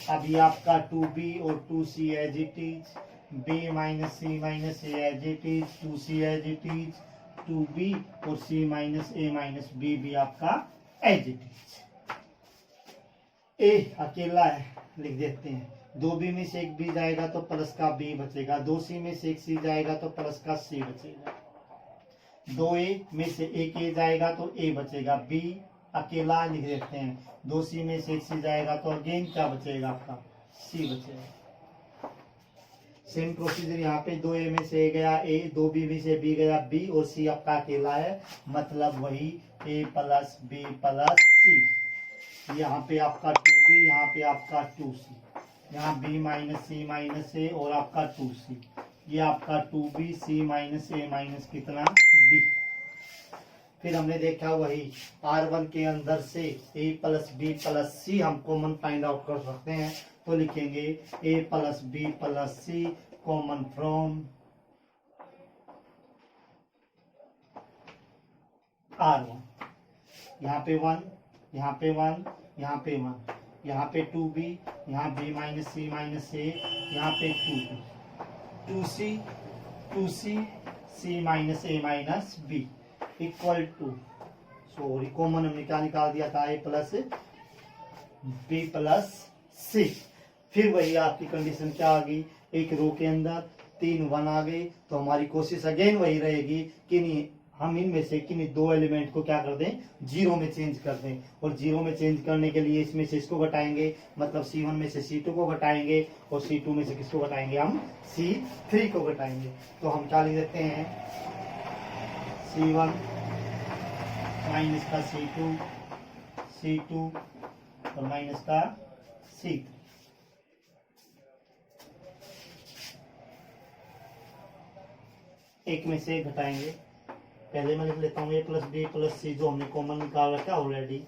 अब ये आपका 2b और 2c as it is, b minus C minus A as it is, 2c as it is, 2b और c minus ए minus b भी आपका as it is. ए अकेला है, लिख देते हैं, 2b में से एक b जाएगा तो प्लस का b बचेगा, 2c में से एक c जाएगा तो प्लस का c बचेगा, 2a में से एक a जाएगा तो a बचेगा, b अकेला लिख देते हैं, 2c में से एक c जाएगा तो अगेन क्या बचेगा आपका, c बचेगा। सेम प्रोसीजर यहाँ पे 2a में से a गया a, 2b में से b गया b और c आपका अकेला है, मतलब वही a plus b plus c। यहाँ पे आपका 2b, यहाँ पे आपका 2c, यहाँ b minus c minus a और आपका 2c, ये आपका 2b c minus a minus कितना b। फिर हमने देखा वही R1 के अंदर से a प्लस बी प्लस सी हम कॉमन फाइंड आउट कर सकते हैं, तो लिखेंगे a plus B plus C common from R1। यहाँ पे 1, यहाँ पे 1, यहाँ पे 1, यहाँ पे 2b, यहाँ b minus C minus a, यहाँ पे 2b, 2c c minus A minus b equal to, sorry common हमने क्या निकाल दिया था, a plus B plus c. फिर वही आपकी कंडीशन क्या आ गई, एक रो के अंदर 3 1 आ गई, तो हमारी कोशिश अगेन वही रहेगी कि नहीं हम इनमें से किन्हीं दो एलिमेंट को क्या कर दें, जीरो में चेंज कर दें। और जीरो में चेंज करने के लिए इसमें से इसको घटाएंगे, मतलब C1 में से C2 को घटाएंगे और C2 में से किसको घटाएंगे, हम C3 को घटाएंगे। तो हम क्या लिख देते हैं, C1 माइनस का C2, C2 और माइनस का C3। एक में से घटाएंगे, पहले मैं लिख लेता हूँ a प्लस बी प्लस सी जो हमने कॉमन निकाल रखा ऑलरेडी।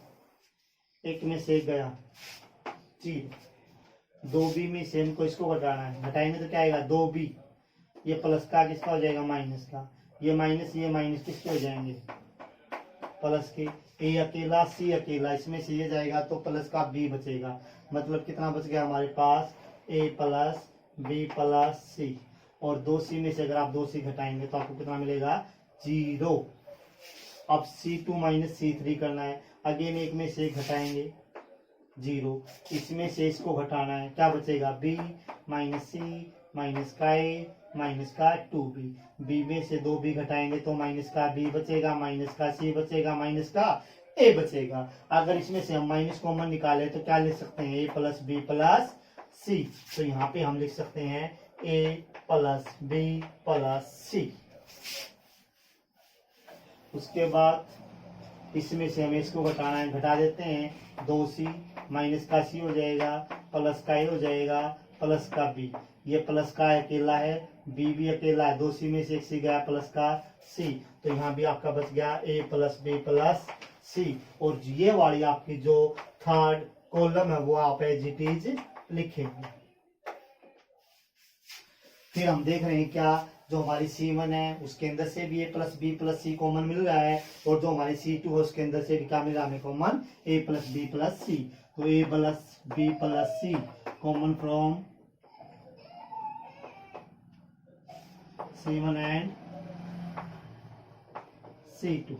एक में से गया जीरो, 2b में से हमको इसको घटाना है, घटाएंगे तो क्या आएगा 2b, ये प्लस का किसका हो जाएगा माइनस का, ये माइनस किसके हो जाएंगे प्लस के, a अकेला c अकेला, इसमें से ये जाएगा तो प्लस का b बचेगा, मतलब कितना बच गया हमारे पास a प्लस बी प्लस सी। और 2c में से अगर आप 2c घटाएंगे तो आपको कितना मिलेगा 0। अब C2 माइनस C3 करना है, अगेन एक में से घटाएंगे 0, इसमें से इसको घटाना है, क्या बचेगा b माइनस c माइनस का a माइनस का 2b, b में से 2b घटाएंगे तो माइनस का b बचेगा, माइनस का c बचेगा, माइनस का a बचेगा। अगर इसमें से हम माइनस कॉमन निकाले तो क्या लिख सकते हैं a प्लस बी प्लस सी, तो यहाँ पे हम लिख सकते हैं a प्लस बी प्लस सी। उसके बाद इसमें से हमें इसको घटाना है, घटा देते हैं 2c माइनस का c हो जाएगा, प्लस का a हो जाएगा, प्लस का b, ये प्लस का अकेला है, b भी अकेला है, 2c में से एक c गया प्लस का c, तो यहाँ भी आपका बच गया a प्लस बी प्लस सी। और ये वाली आपकी जो थर्ड कॉलम है वो आप एज इट इज लिखेंगे। फिर हम देख रहे हैं क्या, जो हमारी C1 है उसके अंदर से भी a plus B plus C common मिल रहा है, और जो हमारी C2 है उसके अंदर से भी क्या मिल रहा है हमें common a plus B plus सी। तो a plus B plus C common from C1 and C2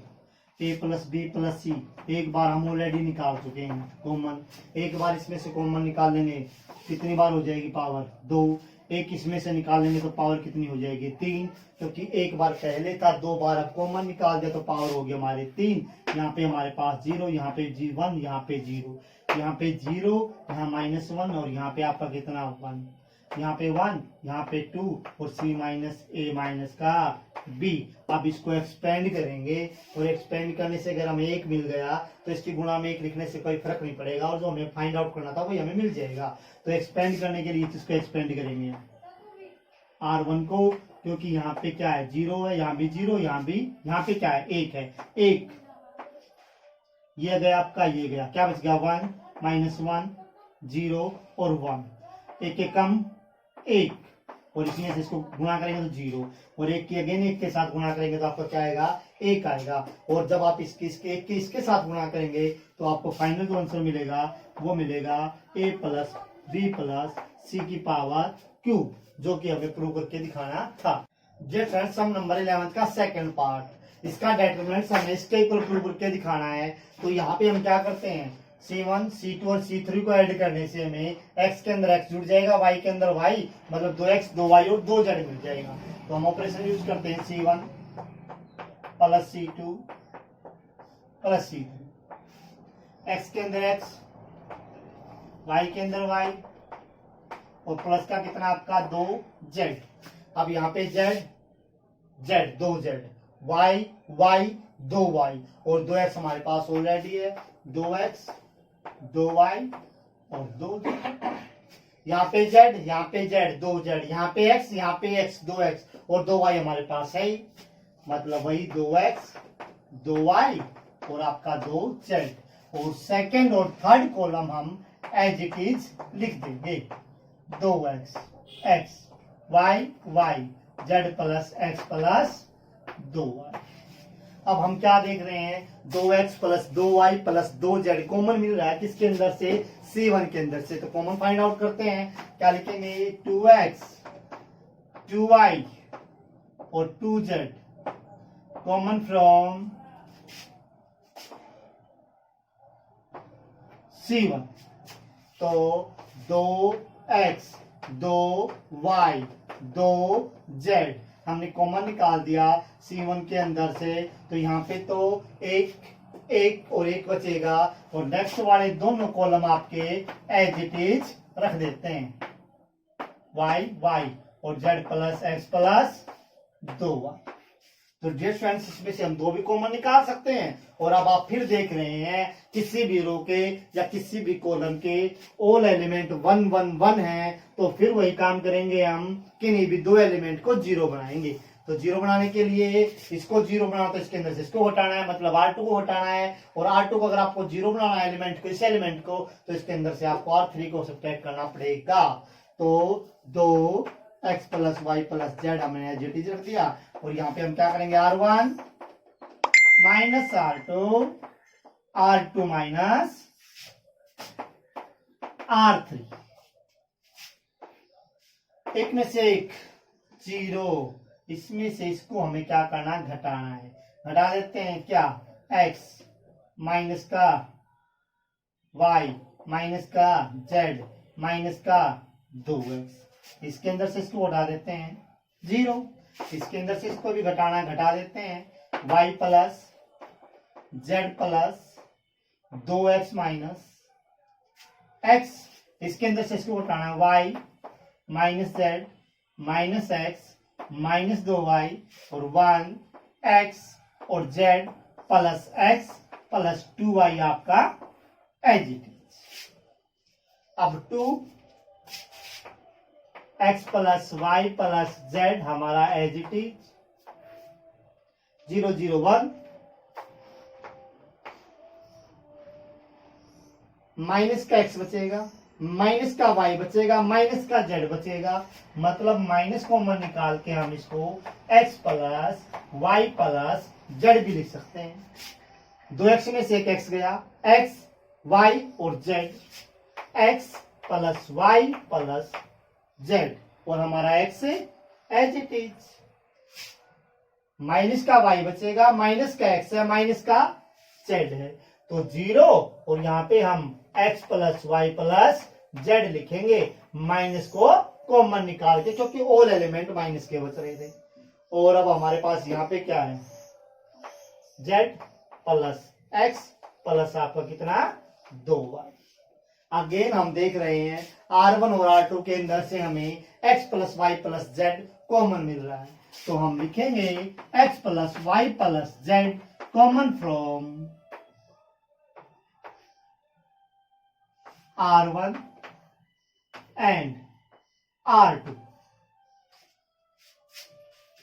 A plus B plus C, एक बार हम ऑलरेडी निकाल चुके हैं कॉमन। एक बार इसमें से कॉमन निकाल लेंगे कितनी बार हो जाएगी पावर 2, एक इसमें से निकाल लेंगे तो पावर कितनी हो जाएगी 3, क्योंकि एक बार पहले था, 2 बार अब कॉमन निकाल दिया तो पावर हो गया हमारे 3। यहाँ पे हमारे पास 0, यहाँ पे 1, यहाँ पे 0, यहाँ पे 0, यहाँ -1 और यहाँ पे आपका कितना 1, यहाँ पे 1, यहाँ पे 2 और C माइनस A माइनस का B। अब इसको एक्सपेंड करेंगे और एक्सपेंड करने से अगर हमें 1 मिल गया तो इसकी गुणा में 1 लिखने से कोई फर्क नहीं पड़ेगा और जो हमें फाइंड आउट करना था वही हमें मिल जाएगा। तो एक्सपेंड करने के लिए इसको एक्सपेंड करेंगे R1 को, क्योंकि यहाँ पे क्या है 0 है, यहाँ भी 0, यहाँ भी, यहाँ पे क्या है 1 है, 1 ये गया आपका, ये गया, क्या बच गया 1 -1 0 और 1, एक एक कम 1 और इसमें से इसको गुणा करेंगे तो 0 और 1 की अगेन 1 के साथ गुणा करेंगे तो आपको क्या आएगा 1 आएगा। और जब आप इसके साथ गुणा करेंगे तो आपको फाइनल जो आंसर मिलेगा वो मिलेगा A plus B plus C की पावर क्यूब, जो कि हमें प्रूव करके दिखाना था। जे फ्रेंड्स सम नंबर 11 का सेकंड पार्ट, इसका डिटरमिनेंट हमें इसके इक्वल प्रूव करके दिखाना है। तो यहाँ पे हम क्या करते हैं, C1 C2 और C3 को ऐड करने से हमें x के अंदर x जुड़ जाएगा, y के अंदर y, मतलब 2x 2y और 2z मिल जाएगा। तो हम ऑपरेशन यूज करते हैं C1 plus C2 plus C3, x के अंदर x, y के अंदर y और प्लस का कितना आपका 2z। अब यहाँ पे z 2z, y 2y और 2x हमारे पास ऑलरेडी है, 2x 2y और 2z। यहाँ पे z, यहाँ पे z 2z, यहाँ पे x, यहाँ पे x 2x और 2y हमारे पास है ही, मतलब वही 2x 2y और आपका 2z। और सेकंड और थर्ड कॉलम हम एज इट इज लिख देंगे, 2x x y y z plus x plus 2y। अब हम क्या देख रहे हैं, 2x plus 2y plus 2z common मिल रहा है किसके अंदर से, C1 के अंदर से। तो कॉमन फाइंड आउट करते हैं, क्या लिखेंगे 2x 2y और 2z कॉमन फ्रॉम C1। तो 2x 2y 2z हमने कॉमन निकाल दिया C1 के अंदर से, तो यहाँ पे तो एक और एक बचेगा और नेक्स्ट वाले दोनों कॉलम आपके एज इट इज रख देते हैं, y y और z plus x plus 2y। तो डियर फ्रेंड्स इसमें से हम 2 भी कॉमन निकाल सकते हैं। और अब आप फिर देख रहे हैं किसी भी रो के या किसी भी कॉलम के ऑल एलिमेंट 1 1 1 है, तो फिर वही काम करेंगे हम, किन्हीं भी 2 एलिमेंट को 0 बनाएंगे। तो 0 बनाने के लिए इसको 0 बनाना तो इसके अंदर से इसको हटाना है, मतलब R2 को हटाना है, और R2 को अगर आपको 0 बनाना है एलिमेंट को, इस एलिमेंट को, तो इसके अंदर से आपको R3 को सब्ट्रैक्ट करना पड़ेगा। तो 2x plus y plus z हमने एज इट इज रख दिया और यहाँ पे हम क्या करेंगे R1 minus R2 R2 minus R3, एक में से एक 0, इसमें से इसको हमें क्या करना, घटाना है। घटा देते हैं क्या, x माइनस का y माइनस का z माइनस का 2x, इसके अंदर से इसको हटा देते हैं 0, इसके अंदर से इसको भी घटाना, घटा देते हैं y plus z plus 2x minus x, इसके अंदर से इसको हटाना y minus z minus x minus 2y और 1x और z plus x plus 2y आपका एज इट इज। अब 2x plus y plus z हमारा एज इट इज, 0 0 1, माइनस का x बचेगा, माइनस का y बचेगा, माइनस का z बचेगा, मतलब माइनस कॉमन निकाल के हम इसको x plus y plus z भी लिख सकते हैं। 2x में से एक x गया, x y और z, x plus y plus z और हमारा x as it is. Minus का y बचेगा, माइनस का x है, माइनस का z है, तो 0 और यहाँ पे हम x plus Y plus z लिखेंगे, माइनस को कॉमन निकाल के, क्योंकि ऑल एलिमेंट माइनस के बच रहे थे। और अब हमारे पास यहाँ पे क्या है, z प्लस x प्लस आपका कितना 2y। अगेन हम देख रहे हैं R1 और R2 के अंदर से हमें x plus Y plus Z common मिल रहा है, तो हम लिखेंगे x plus Y plus Z common from R1 and R2।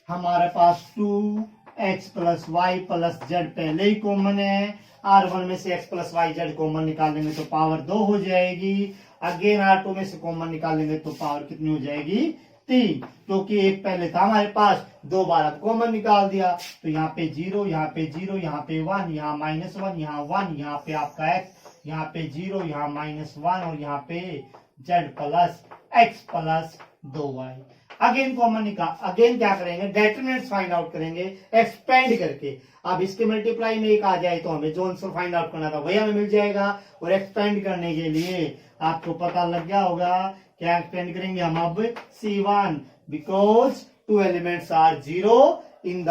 हमारे पास 2x plus Y plus Z पहले ही कॉमन है, R1 में से x plus Y Z common निकालेंगे तो पावर 2 हो जाएगी। अगेन R2 में से कॉमन निकालेंगे तो पावर कितनी हो जाएगी 3, क्योंकि एक पहले था हमारे पास, 2 बार अब कॉमन निकाल दिया, तो यहाँ पे 0, यहाँ पे 0, यहाँ पे 1, यहाँ -1, यहाँ 1, यहाँ पे आपका x, यहाँ पे 0, यहाँ -1 और यहाँ पे z plus x plus 2y। Again common निकाल, अगेन क्या करेंगे, डेटरमिनेंट्स फाइंड आउट करेंगे एक्सपेंड करके। अब इसके मल्टीप्लाई में एक आ जाए तो हमें जो आंसर फाइंड आउट करना था वही हमें मिल जाएगा। और एक्सपेंड करने के लिए आपको पता लग गया होगा क्या एक्सपेंड करेंगे हम अब C1, because 2 elements are 0 in the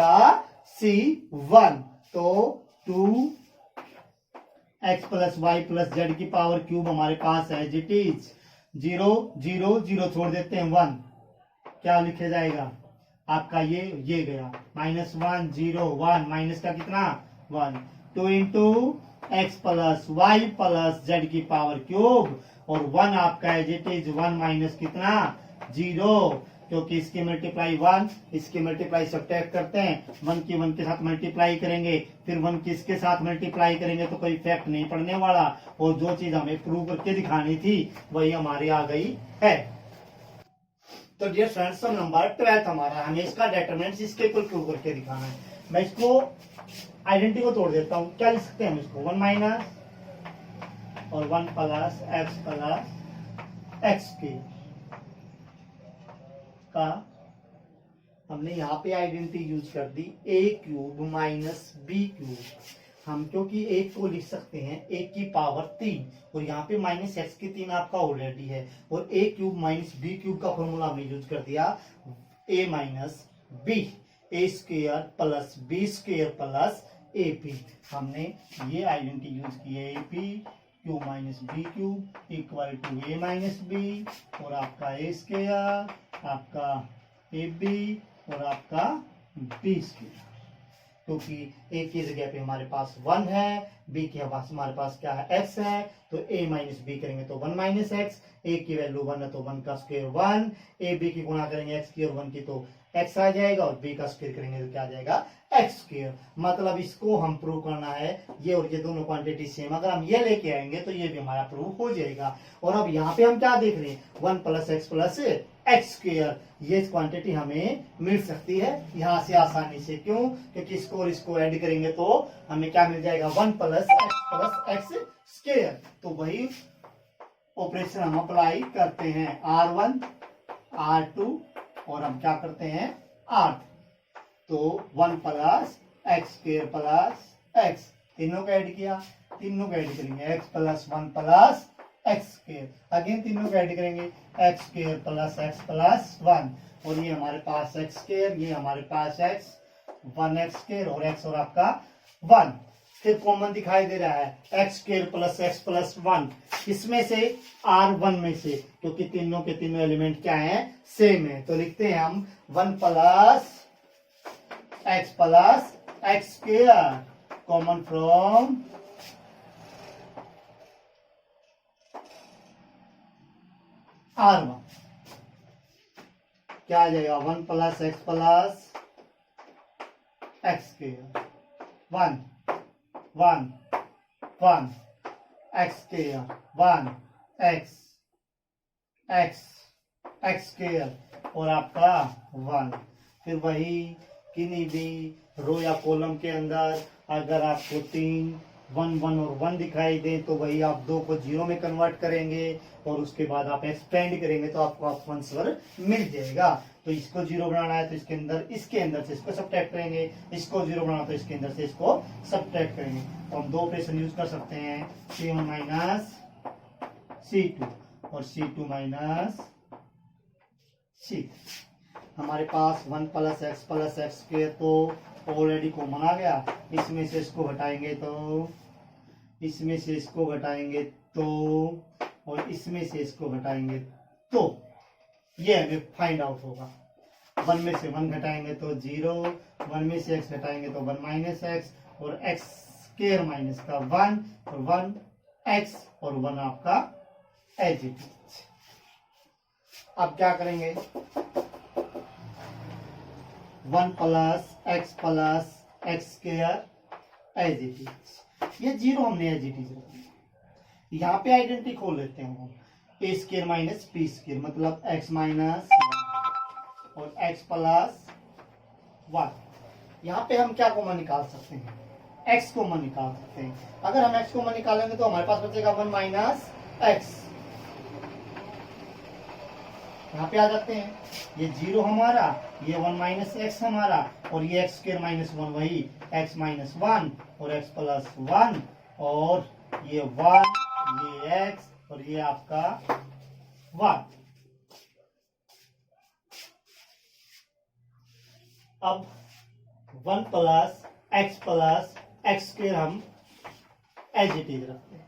C1, तो 2x plus Y plus z की पावर क्यूब हमारे पास है, इट इज 0 0 0 छोड़ देते हैं 1, क्या लिखे जाएगा आपका ये गया -1 0 1, माइनस का कितना 1, 2 into x plus Y plus z की पावर क्यूब, और 1 आपका है इट इज 1 माइनस कितना 0, क्योंकि इसकी मल्टीप्लाई 1, इसकी मल्टीप्लाई सब्ट्रैक्ट करते हैं, 1 की 1 के साथ मल्टीप्लाई करेंगे, फिर 1 की इसके साथ मल्टीप्लाई करेंगे तो कोई इफेक्ट नहीं पड़ने वाला, और जो चीज हमें प्रूव करके दिखानी थी वही हमारी आ गई है। तो डियर फ्रेंड्स, सम नंबर 12 हमारा, हमें इसका डिटरमिनेंट्स इसके कुल प्रूव करके दिखाना है। मैं इसको आइडेंटिटी को तोड़ देता हूँ, क्या लिख सकते हैं हम इसको, 1 माइनस और 1 प्लस एक्स के का हमने यहाँ पे आइडेंटिटी यूज कर दी a cube minus b cube. हम क्योंकि एक को लिख सकते हैं a की पावर 3, और यहाँ पे माइनस एक्स की 3 आपका ऑलरेडी है, और a cube minus b cube का फॉर्मूला हमने यूज कर दिया a minus B, a square plus b square plus a b. हमने ये आइडेंटिटी यूज की है, a b cube minus b cube equal to a minus B, और आपका ए स्क्वेयर, आपका ए बी और आपका बी स्क्वेयर, क्योंकि ए की जगह पे हमारे पास 1 है, बी के पास हमारे पास क्या है x है, तो a माइनस बी करेंगे तो 1 माइनस एक्स, ए की वैल्यू 1 है तो 1 का स्क्वायर 1, ए बी की गुणा करेंगे x की और 1 की तो x आ जाएगा, और b का स्क्वायर करेंगे तो क्या आ जाएगा x स्क्वायर। मतलब इसको हम प्रूव करना है, ये और ये दोनों क्वांटिटी सेम, अगर हम ये लेके आएंगे तो ये भी हमारा प्रूव हो जाएगा। और अब यहाँ पे हम क्या देख रहे हैं, 1 प्लस एक्स स्क्वायर, ये क्वांटिटी हमें मिल सकती है यहाँ से आसानी से। क्यों? क्योंकि इसको और इसको ऐड करेंगे तो हमें क्या मिल जाएगा, 1 प्लस एक्स स्क्वायर। तो वही ऑपरेशन हम अप्लाई करते हैं, R1 R2 और हम क्या करते हैं R, तो 1 plus x square plus x, तीनों का ऐड किया, तीनों का ऐड करेंगे, x plus 1 plus x square, again तीनों को ऐड करेंगे, x square plus x plus 1, और ये हमारे पास एक्स स्क्वायर, ये हमारे पास एक्स 1 एक्स स्क्वायर और एक्स और आपका 1, फिर कॉमन दिखाई दे रहा है एक्स स्क्वायर प्लस 1, इसमें से R1 में से, क्योंकि तीनों के तीनों एलिमेंट क्या है सेम है, तो लिखते हैं हम 1 plus x square common from R1, क्या आ जाएगा 1 plus x square, 1 1 1 x square 1 x square और आपका 1। फिर वही किन्हीं भी रो या कॉलम के अंदर अगर आपको 3 1 1 और 1 दिखाई दे तो वही आप 2 को 0 में कन्वर्ट करेंगे और उसके बाद आप एक्सपेंड करेंगे तो आपको आंसर मिल जाएगा। तो इसको 0 बनाना है तो इसके अंदर से इसको सब्ट्रैक्ट करेंगे, इसको 0 बनाना तो इसके अंदर से इसको सब्ट्रैक्ट करेंगे। तो हम दो ऑपरेशन यूज कर सकते हैं, C1 माइनस C2 और C2 माइनस C3। हमारे पास 1 प्लस एक्स स्क्वायर तो ऑलरेडी कॉमन आ गया, इसमें से इसको घटाएंगे तो, इसमें से इसको घटाएंगे तो, और इसमें से इसको घटाएंगे तो ये हमें फाइंड आउट होगा। 1 में से 1 घटाएंगे तो 0, 1 में से x घटाएंगे तो 1 माइनस एक्स, और x स्क्वायर माइनस का 1 और 1 x और 1 आपका एज इट इज। अब क्या करेंगे, 1 plus x square as it is, ये 0 हमने एज इट इज रखा। यहाँ पे आइडेंटिटी खोल लेते हैं हम, ए स्क्वायर माइनस पी स्क्वायर मतलब x माइनस और x प्लस 1। यहाँ पे हम क्या कॉमन निकाल सकते हैं, x कॉमन निकाल सकते हैं। अगर हम x कॉमन निकालेंगे तो हमारे पास बचेगा 1 माइनस एक्स, यहाँ पे आ जाते हैं, ये 0 हमारा, ये 1 माइनस एक्स हमारा, और ये एक्स स्क्वायर माइनस 1 वही x माइनस 1 और x प्लस 1, और ये 1, ये x और ये आपका 1। अब 1 प्लस एक्स स्क्वायर हम एज इट इज रखते हैं।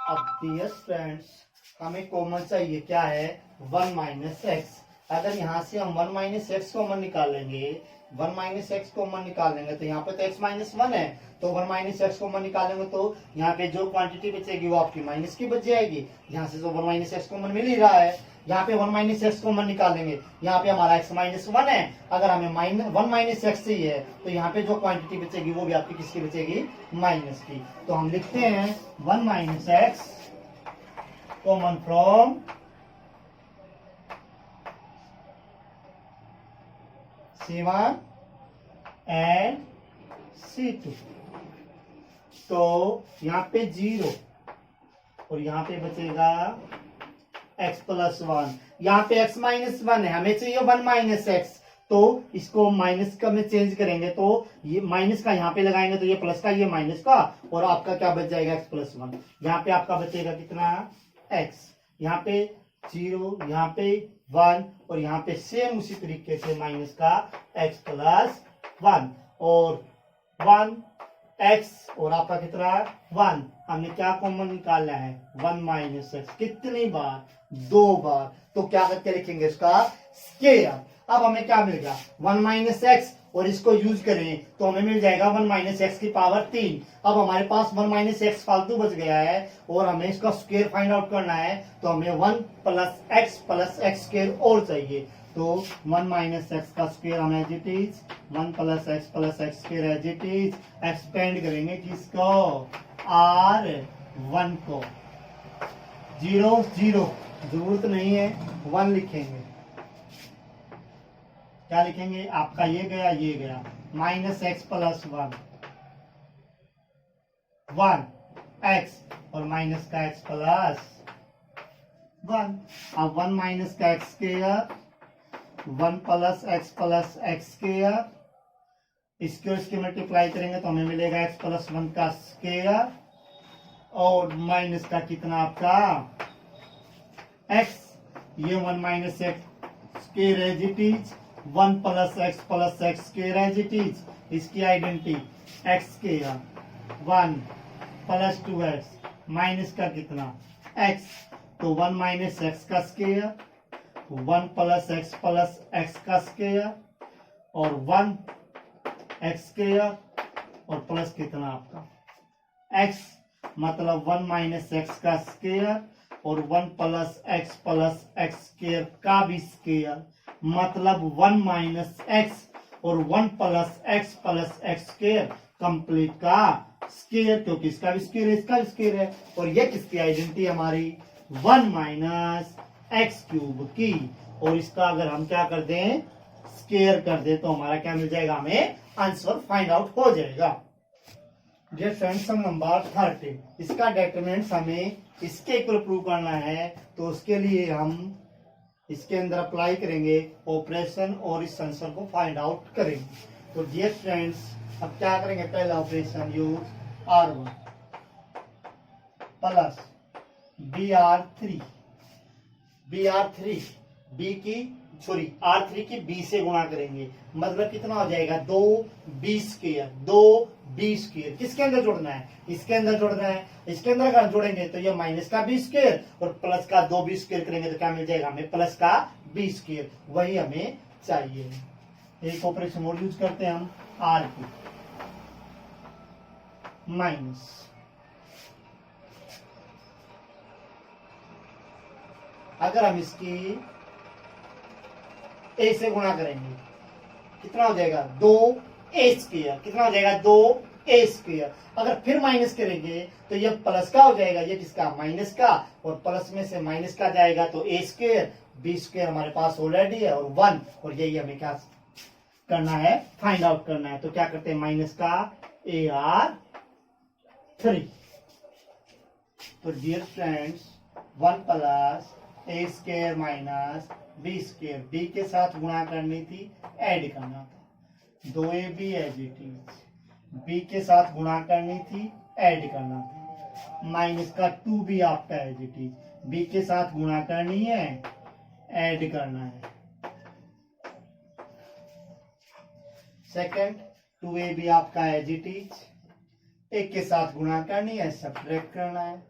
अब डियर फ्रेंड्स, हमें कॉमन चाहिए क्या है, 1 माइनस एक्स। अगर यहाँ से हम 1 माइनस एक्स कॉमन निकालेंगे, 1 माइनस एक्स कॉमन निकालेंगे तो यहाँ पे तो x माइनस 1 है, तो 1 माइनस एक्स कॉमन निकालेंगे तो यहाँ पे जो क्वांटिटी बचेगी वो आपकी माइनस की बच जाएगी। यहाँ से तो 1 माइनस एक्स कॉमन मिल ही रहा है, यहाँ पे 1 माइनस एक्स कॉमन निकालेंगे, यहाँ पे हमारा x माइनस 1 है। अगर हमें 1 माइनस एक्स चाहिए है तो यहाँ पे जो क्वांटिटी बचेगी वो भी आपकी किसकी बचेगी, माइनस की। तो हम लिखते हैं 1 minus x common from C1 and C2। तो यहाँ पे 0 और यहाँ पे बचेगा x प्लस 1। यहाँ पे x माइनस 1 है, हमें चाहिए 1 माइनस एक्स, तो इसको माइनस का में चेंज करेंगे तो ये माइनस का यहाँ पे लगाएंगे तो ये प्लस का, ये माइनस का, और आपका क्या बच जाएगा x प्लस 1। यहाँ पे आपका बचेगा कितना, x, यहाँ पे 0, यहाँ पे 1, और यहाँ पे सेम उसी तरीके से माइनस का x प्लस 1 और 1 x और आपका कितना 1। हमने क्या कॉमन निकालना है, 1 माइनस एक्स, कितनी बार, 2 बार। तो क्या करके लिखेंगे इसका स्क्वायर। अब हमें क्या मिल गया, 1 माइनस एक्स, और इसको यूज करें तो हमें मिल जाएगा 1 माइनस एक्स की पावर 3। अब हमारे पास 1 माइनस एक्स फालतू बच गया है और हमें इसका स्क्वायर फाइंड आउट करना है, तो हमें 1 प्लस एक्स स्क्वायर और चाहिए। तो 1 माइनस एक्स का स्क्वायर हम as it is, 1 plus x square as it is, expand करेंगे किसको, R1 को। 0 0 जरूरत नहीं है, 1 लिखेंगे। क्या लिखेंगे, आपका ये गया माइनस एक्स प्लस 1 एक्स और माइनस का एक्स प्लस 1। अब 1 माइनस का x square, 1 plus x square, इसके इसके मल्टीप्लाई करेंगे तो हमें मिलेगा एक्स प्लस 1 का स्क्वायर और माइनस का कितना आपका एक्स, ये 1 minus X square as it is, 1 plus x square as it is, इसकी identity X square 1 plus 2x minus का कितना x, तो 1 माइनस एक्स का स्क्वायर, 1 प्लस एक्स का स्क्वायर और 1 एक्स स्क्वायर और प्लस कितना आपका x, मतलब 1 माइनस एक्स का स्क्वायर और 1 प्लस एक्स स्क्वायर का भी स्क्वायर, मतलब 1 माइनस एक्स और 1 प्लस एक्स स्क्वायर कंप्लीट का स्क्वायर, क्योंकि इसका भी स्क्वायर है, इसका भी स्क्वायर है। और ये किसकी आइडेंटिटी हमारी 1 माइनस एक्स क्यूब की, और इसका अगर हम क्या कर दें स्क्वायर कर दें तो हमारा क्या मिल जाएगा, हमें आंसर फाइंड आउट हो जाएगा। डियर फ्रेंड्स, सम नंबर 30, इसका डिटरमिनेंट हमें इसके इक्वल प्रूव करना है, तो उसके लिए हम इसके अंदर अप्लाई करेंगे ऑपरेशन और इस आंसर को फाइंड आउट करेंगे। तो डियर फ्रेंड्स, अब क्या करेंगे, पहला operation use R1 plus BR3 B की R3 की B से गुणा करेंगे, मतलब कितना हो जाएगा 2B स्क्वायर, 2B स्क्वायर किसके अंदर जोड़ना है, इसके अंदर जोड़ना है। इसके अंदर अगर जोड़ेंगे तो ये माइनस का B स्क्वायर और प्लस का 2B स्क्वायर करेंगे तो क्या मिल जाएगा हमें, प्लस का B स्क्वायर, वही हमें चाहिए। एक ऑपरेशन और यूज करते हैं हम, R की माइनस अगर हम इसकी A से गुणा करेंगे कितना हो जाएगा 2A स्क्वायर, कितना हो जाएगा 2A स्क्वायर। अगर फिर माइनस करेंगे तो ये प्लस का हो जाएगा, ये किसका, माइनस का, और प्लस में से माइनस का जाएगा तो A स्क्वायर, B स्क्वायर हमारे पास ऑलरेडी है और 1, और यही हमें क्या करना है, फाइंड आउट करना है। तो क्या करते हैं, माइनस का AR3। तो dear friends 1 plus A square minus B square, B के साथ गुणा करनी थी, ऐड करना था, 2AB as it is, B के साथ गुणा करनी थी, ऐड करना था, माइनस का 2B आपका एज इट इज, B के साथ गुणा करनी है, ऐड करना है। सेकंड 2AB आपका एज इट इज, एक के साथ गुणा करनी है, सब्ट्रैक्ट करना है,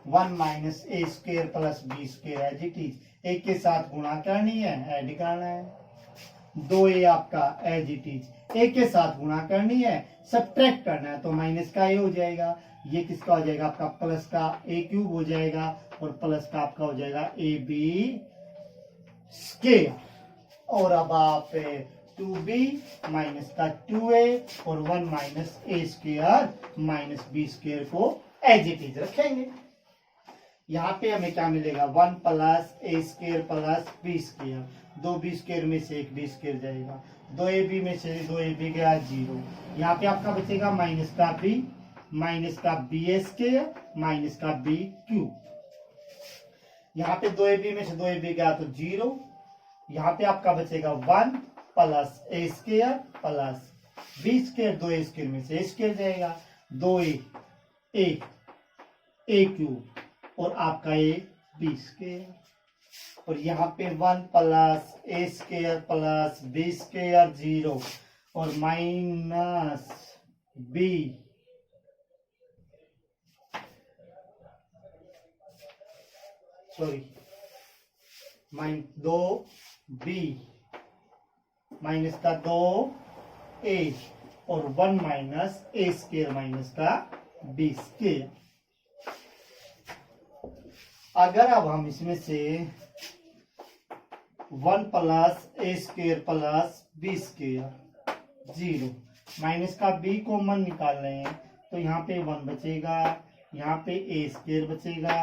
1 minus A square plus B square as it is, एक के साथ गुणा करनी है, ऐड करना है, 2A आपका एज इट इज, एक के साथ गुणा करनी है, सब्ट्रैक्ट करना है, तो माइनस का A हो जाएगा, ये किसका हो जाएगा आपका, प्लस का A क्यूब हो जाएगा, और प्लस का आपका हो जाएगा AB स्क्वायर। और अब आप 2B माइनस का 2A और 1 minus A square minus B square को एज इट इज रखेंगे। यहाँ पे हमें क्या मिलेगा, 1 plus A square plus B square, 2B square में से 1B स्क्वायर जाएगा, 2AB में से 2AB गया 0, यहाँ पे आपका बचेगा माइनस का B स्क्वायर माइनस का B क्यूब, यहाँ पे 2AB में से 2AB गया तो 0, यहाँ पे आपका बचेगा 1 plus A square plus B square, 2A square में से A स्क्वायर जाएगा, 2A क्यूब और आपका A B स्क्वायर, और यहाँ पे 1 plus A square plus B square 0 और minus B minus 2B minus का 2A और 1 माइनस A स्क्वायर माइनस का B स्क्वायर। अगर अब हम इसमें से 1 plus A square plus B square 0 minus का B कॉमन निकाल रहे हैं तो यहाँ पे 1 बचेगा, यहाँ पे A स्क्वायर बचेगा,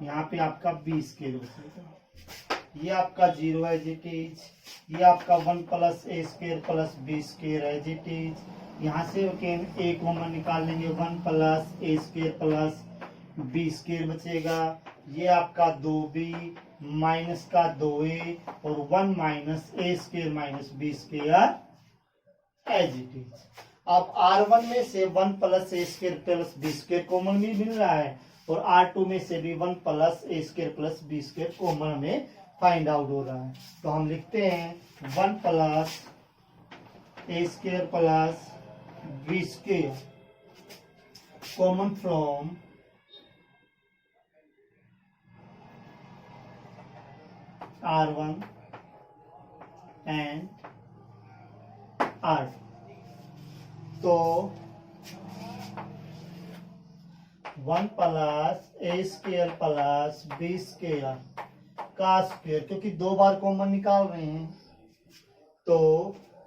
यहाँ पे आपका B स्क्वायर बचेगा, ये आपका 0 एज इट इज, ये आपका 1 plus A square plus B square as it is, यहाँ से A कॉमन निकाल लेंगे, 1 plus A square plus B square बचेगा, ये आपका 2B माइनस का 2A और 1 minus A square minus B square as it is. अब R1 में से 1 plus A square plus B square common भी मिल रहा है और R2 में से भी 1 plus A square plus B square common हमें फाइंड आउट हो रहा है। तो हम लिखते हैं 1 plus A square plus B square common from R1 and R2। तो 1 plus A square plus B square का स्क्वायर, क्योंकि 2 बार कॉमन निकाल रहे हैं तो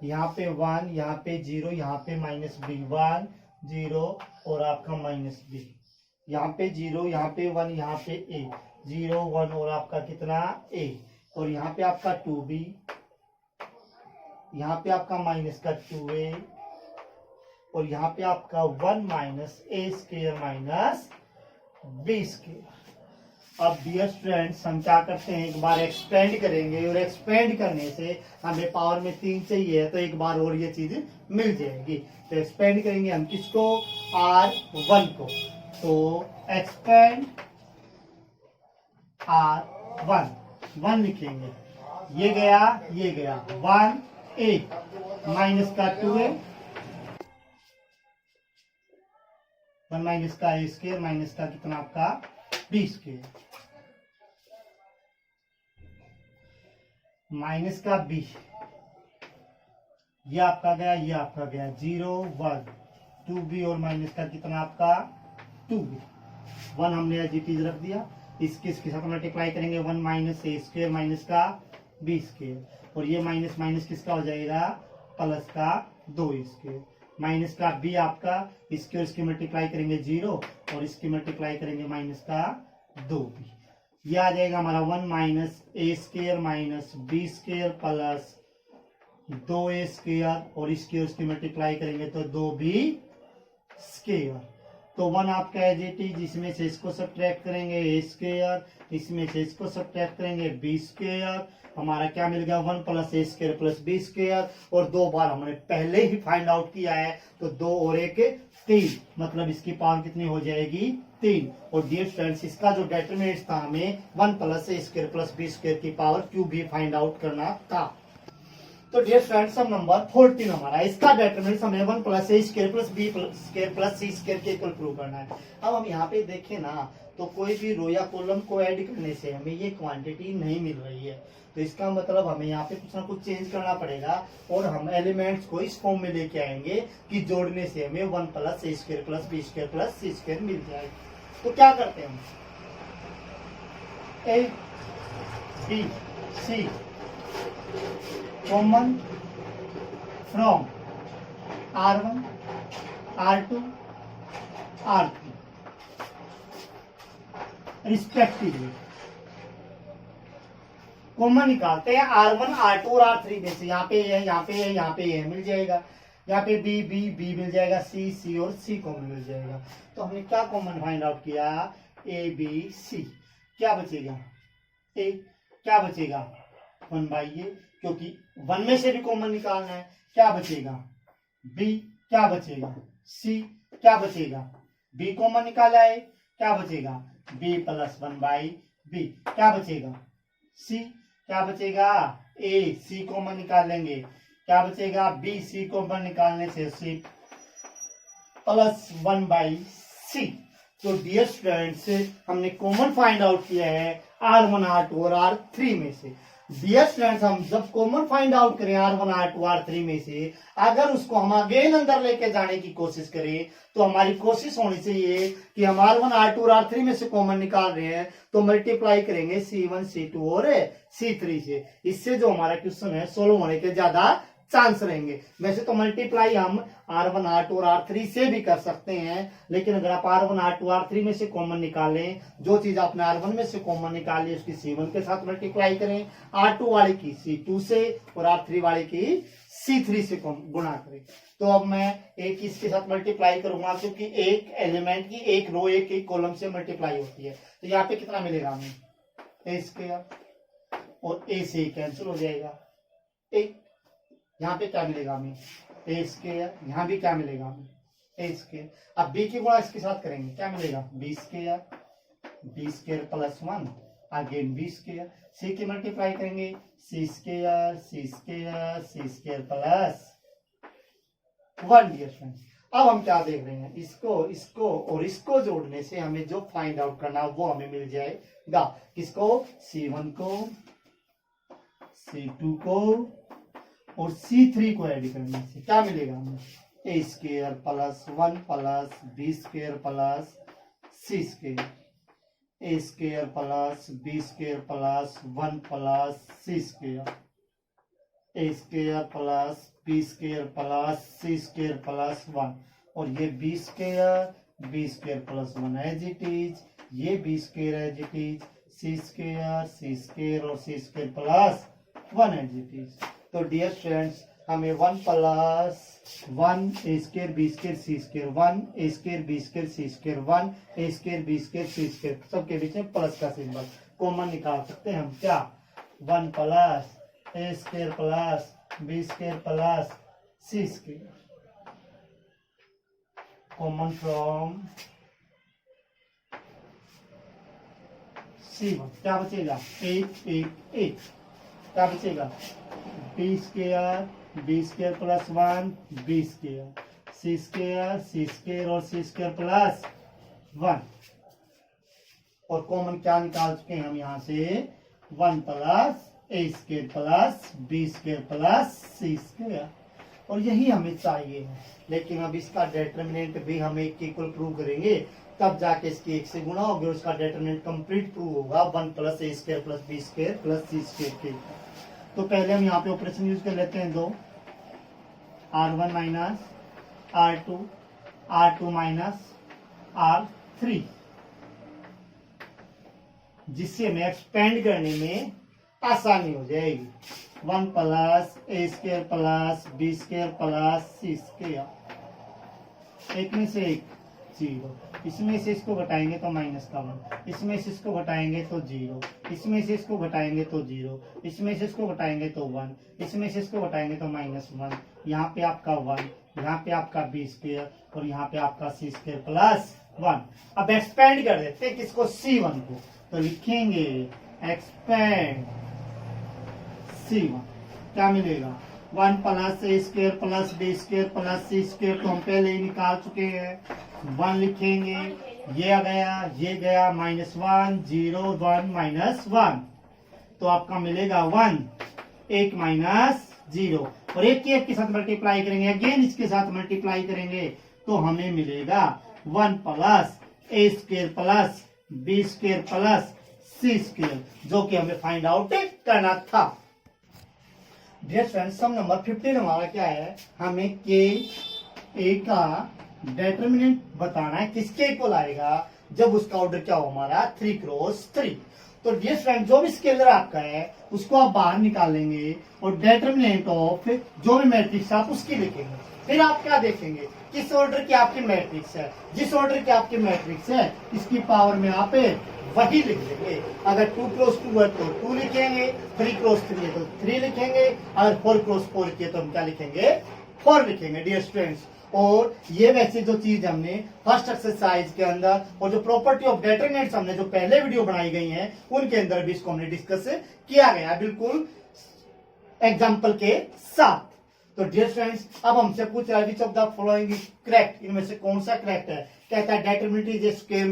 यहाँ पे 1, यहाँ पे 0, यहाँ पे माइनस B, 1 0 और आपका माइनस B, यहाँ पे 0, यहाँ पे 1, यहाँ पे A, 0 1 और आपका कितना A, और यहाँ पे आपका 2B, यहाँ पे आपका माइनस का 2A और यहाँ पे आपका 1 minus A square minus B square. अब डियर स्टूडेंट्स हम क्या करते हैं, एक बार एक्सपेंड करेंगे और एक्सपेंड करने से हमें पावर में 3 चाहिए, तो एक बार और ये चीज मिल जाएगी। तो एक्सपेंड करेंगे हम किसको, R1 को। तो एक्सपेंड R1 1 लिखेंगे, ये गया 1 a माइनस का 2a, 1 माइनस का a स्क्वायर माइनस का कितना आपका b स्क्वायर, माइनस का b, ये आपका गया 0 1 2b और माइनस का कितना आपका 2b, 1 हमने एज इट इज रख दिया। इसके साथ मल्टीप्लाई करेंगे 1 माइनस a स्क्वायर माइनस का b स्क्वायर, और ये माइनस माइनस किसका हो जाएगा, प्लस का 2 स्क्वायर, माइनस का b आपका इसके और इसकी मल्टीप्लाई करेंगे 0 और इसकी मल्टीप्लाई करेंगे माइनस का 2b, ये आ जाएगा हमारा 1 minus a square minus b square plus 2a square, और इसकी और इसकी मल्टीप्लाई करेंगे तो 2b स्क्वायर। तो 1 आपका एज इट इज, इसमें से इसको सब्ट्रैक्ट करेंगे a स्क्वायर, इसमें से इसको सब्ट्रैक्ट करेंगे b स्क्वायर, हमारा क्या मिल गया 1 plus a square plus b square, और 2 बार हमने पहले ही फाइंड आउट किया है, तो 2 और 1 3, मतलब इसकी पावर कितनी हो जाएगी 3। और डियर फ्रेंड्स इसका जो डेटरमिनेंट था हमें 1 plus a square plus b square की पावर क्यूब भी फाइंड आउट करना था। तो डियर फ्रेंड्स सब नंबर 14 हमारा, इसका डेटरमिनेंट हमें 1 plus a square plus b square plus c square के इक्वल प्रूव करना है। अब हम यहाँ पे देखें ना, तो कोई भी रो या कॉलम को ऐड करने से हमें ये क्वांटिटी नहीं मिल रही है, तो इसका मतलब हमें यहाँ पे कुछ ना कुछ चेंज करना पड़ेगा, और हम एलिमेंट्स को इस फॉर्म में लेके आएंगे कि जोड़ने से हमें 1 plus a square plus b square plus c square मिल जाएगा। तो क्या करते हैं हम, a b c common from R1 R2 R3 respectively, common निकालते हैं R1 R2 और R3 में से, यहाँ पे है यहाँ पे है यहाँ पे है मिल जाएगा, यहाँ पे B मिल जाएगा, C और C कॉमन मिल जाएगा। तो हमने क्या कॉमन फाइंड आउट किया, A B C, क्या बचेगा A, क्या बचेगा 1/a, क्योंकि 1 में से भी कॉमन निकालना है, क्या बचेगा B, क्या बचेगा C, क्या बचेगा B कॉमन निकाला है, क्या बचेगा B प्लस 1/b, क्या बचेगा C, क्या बचेगा A, C कॉमन निकाल लेंगे, क्या बचेगा B, C कॉमन निकालने से C प्लस 1/c। तो डियर स्टूडेंट्स हमने कॉमन फाइंड आउट किया है R1 R2 और R3 में से। डियर स्टूडेंट्स हम जब कॉमन फाइंड आउट करें R1 R2 R3 में से, अगर उसको हम अगेन अंदर लेके जाने की कोशिश करें, तो हमारी कोशिश होनी चाहिए कि हम R1 R2 और R3 में से कॉमन निकाल रहे हैं तो मल्टीप्लाई करेंगे C1 C2 और C3 से, इससे जो हमारा क्वेश्चन है सोल्व होने के ज्यादा चांस रहेंगे। वैसे तो मल्टीप्लाई हम R1 R2 और R3 से भी कर सकते हैं, लेकिन अगर आप R1 R2 R3 में से कॉमन निकालें, जो चीज आपने R1 में से कॉमन निकाली उसकी C1 के साथ मल्टीप्लाई करें, R2 वाले की C2 से और R3 वाले की C3 से गुणा करें। तो अब मैं एक इसके साथ मल्टीप्लाई करूंगा, क्योंकि एक एलिमेंट की एक रो एक कॉलम से मल्टीप्लाई होती है। तो यहाँ पे कितना मिलेगा हमें a स्क्वायर, और a से कैंसिल हो जाएगा, एक यहाँ पे क्या मिलेगा हमें a स्क्वायर, यहाँ भी क्या मिलेगा हमें a स्क्वायर। अब b की गुणा इसके साथ करेंगे, क्या मिलेगा b square plus 1 again b square, c की मल्टीप्लाई करेंगे c square plus 1। Dear friends अब हम क्या देख रहे हैं, इसको और इसको जोड़ने से हमें जो फाइंड आउट करना वो हमें मिल जाएगा, किसको C1 को C2 को और C3 को ऐड करने से क्या मिलेगा हमें a square plus 1 plus b square plus c square, a square plus b square plus 1 plus c square, a square plus b square plus c square plus 1, और ये b square plus 1 as it is, ये b square as it is, c square और c square plus 1 as it is. तो dear friends हमें 1 plus 1 a square b square C square 1 a square b square C square 1 a square b square C square सबके बीच में plus का symbol common निकाल सकते हैं हम क्या 1 plus A square plus B square plus C square common from C1 क्या बचेगा 8 8 8 क्या बचेगा b square plus 1 b square और सी स्क्वायर प्लस 1 और कॉमन क्या निकाल चुके हैं हम यहाँ से 1 प्लस ए square plus B square plus सी स्क्वायर और यही हमें चाहिए। लेकिन अब इसका डेटरमिनेंट भी हम एक के इक्वल प्रूव करेंगे तब जाके इसकी एक से गुणा होगी और उसका डेटरमिनेंट कंप्लीट प्रूव होगा 1 प्लस ए square plus B square plus सी स्क्वायर के। तो पहले हम यहाँ पे ऑपरेशन यूज कर लेते हैं 2 R1 minus R2 minus R3 जिससे हमें एक्सपेंड करने में आसानी हो जाएगी 1 प्लस ए square plus B square plus सी स्क्वायर एक में से एक 0 इसमें से इसको घटाएंगे तो माइनस का 1 इसमें से इसको घटाएंगे तो 0 इसमें से इसको घटाएंगे तो 0 इसमें से इसको घटाएंगे तो 1 इसमें से इसको घटाएंगे तो -1 यहाँ पे आपका 1 यहाँ पे आपका बी स्क्वायर और यहाँ पे आपका सी स्क्वायर प्लस 1। अब एक्सपेंड कर देते हैं किसको C1 को तो लिखेंगे एक्सपेंड C1 क्या मिलेगा 1 प्लस ए square plus B square plus सी स्क्वायर तो हम पहले ही निकाल चुके हैं 1 लिखेंगे ये गया -1 0 1 -1 तो आपका मिलेगा 1 1 माइनस 0 और एक के साथ मल्टीप्लाई करेंगे अगेन इसके साथ मल्टीप्लाई करेंगे तो हमें मिलेगा 1 प्लस ए square plus B square plus सी स्क्वायर जो कि हमें फाइंड आउट करना था। डियर फ्रेंड्स सम नंबर 15 हमारा क्या है हमें के ए का डेटरमिनेंट बताना है किसके इक्वल आएगा जब उसका ऑर्डर क्या हो हमारा 3 क्रॉस 3। तो डियर फ्रेंड जो भी स्केलर आपका है उसको आप बाहर निकालेंगे और डेटरमिनेंट ऑफ जो भी मैट्रिक्स आप उसकी लिखेंगे फिर आप क्या देखेंगे किस ऑर्डर की आपकी मैट्रिक्स है जिस ऑर्डर की आपकी मैट्रिक्स है इसकी पावर में आप वही लिख देंगे। अगर 2 क्रॉस 2 है तो 2 लिखेंगे 3 क्रॉस 3 है तो 3 लिखेंगे अगर 4 क्रॉस 4 है तो हम क्या लिखेंगे 4 लिखेंगे डियर स्टूडेंट्स। और ये वैसे जो चीज हमने फर्स्ट एक्सरसाइज के अंदर और जो प्रॉपर्टी ऑफ डेटरमिनेंट्स हमने जो पहले वीडियो बनाई गई हैं उनके अंदर भी इसको हमने डिस्कस किया गया बिल्कुल एग्जांपल के साथ। तो डियर फ्रेंड्स अब हमसे पूछ रहा है which of the following is correct इनमें से कौन सा करेक्ट है। कहता है determinant is a square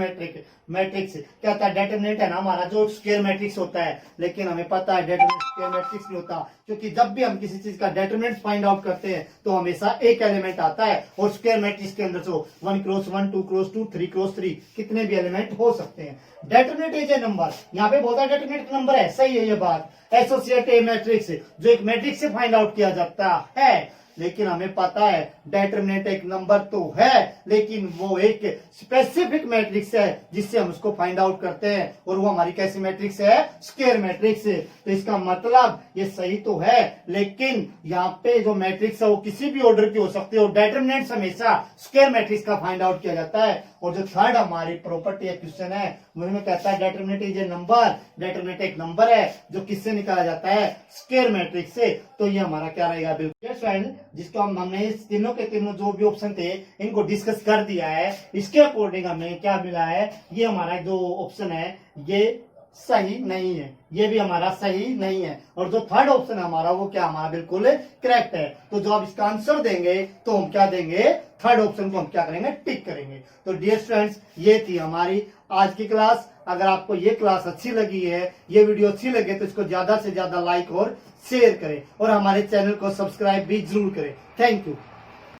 matrix कहता है डेटरमिनेंट है ना हमारा जो स्क्वायर मैट्रिक्स होता है लेकिन हमें पता है डेटरमिनेंट स्क्वायर मैट्रिक्स नहीं होता क्योंकि जब भी हम किसी चीज का डेटरमिनेंट फाइंड आउट करते हैं तो हमेशा एक एलिमेंट आता है और स्क्वायर मैट्रिक्स के अंदर जो 1 क्रॉस 1 2 क्रॉस 2 3 क्रॉस 3 कितने भी एलिमेंट हो सकते हैं। डेटरमिनेंट इज ए नंबर यहाँ पे बहुत डेटरमिनेंट नंबर है सही है ये बात एसोसिएट ए मैट्रिक्स जो एक मैट्रिक्स से फाइंड आउट किया जाता है लेकिन हमें पता है डेटरमिनेंट एक नंबर तो है लेकिन वो एक स्पेसिफिक मैट्रिक्स है जिससे हम उसको फाइंड आउट करते हैं और वो हमारी कैसी मैट्रिक्स है स्क्वायर मैट्रिक्स। तो इसका मतलब ये सही तो है लेकिन यहाँ पे जो मैट्रिक्स है वो किसी भी ऑर्डर की हो सकती है और डेटरमिनेंट हमेशा स्क्वायर मैट्रिक्स का फाइंड आउट किया जाता है। और जो थर्ड हमारी प्रॉपर्टी है क्वेश्चन है उसमें कहता है determinant is a number determinant एक नंबर है जो किससे निकाला जाता है स्क्वायर मैट्रिक्स से। तो ये हमारा क्या रहेगा बिल्कुल फ्रेंड जिसको हमने तीनों के तीनों जो भी ऑप्शन थे इनको डिस्कस कर दिया है इसके अकॉर्डिंग हमें क्या मिला है ये हमारा जो ऑप्शन है ये सही नहीं है ये भी हमारा सही नहीं है और जो थर्ड ऑप्शन है हमारा वो क्या हमारा बिल्कुल करेक्ट है। तो जो आप इसका आंसर देंगे तो हम क्या देंगे थर्ड ऑप्शन को हम क्या करेंगे टिक करेंगे। तो डियर फ्रेंड्स ये थी हमारी आज की क्लास। अगर आपको ये क्लास अच्छी लगी है ये वीडियो अच्छी लगे तो इसको ज्यादा से ज्यादा लाइक और शेयर करें और हमारे चैनल को सब्सक्राइब भी जरूर करें। Thank you.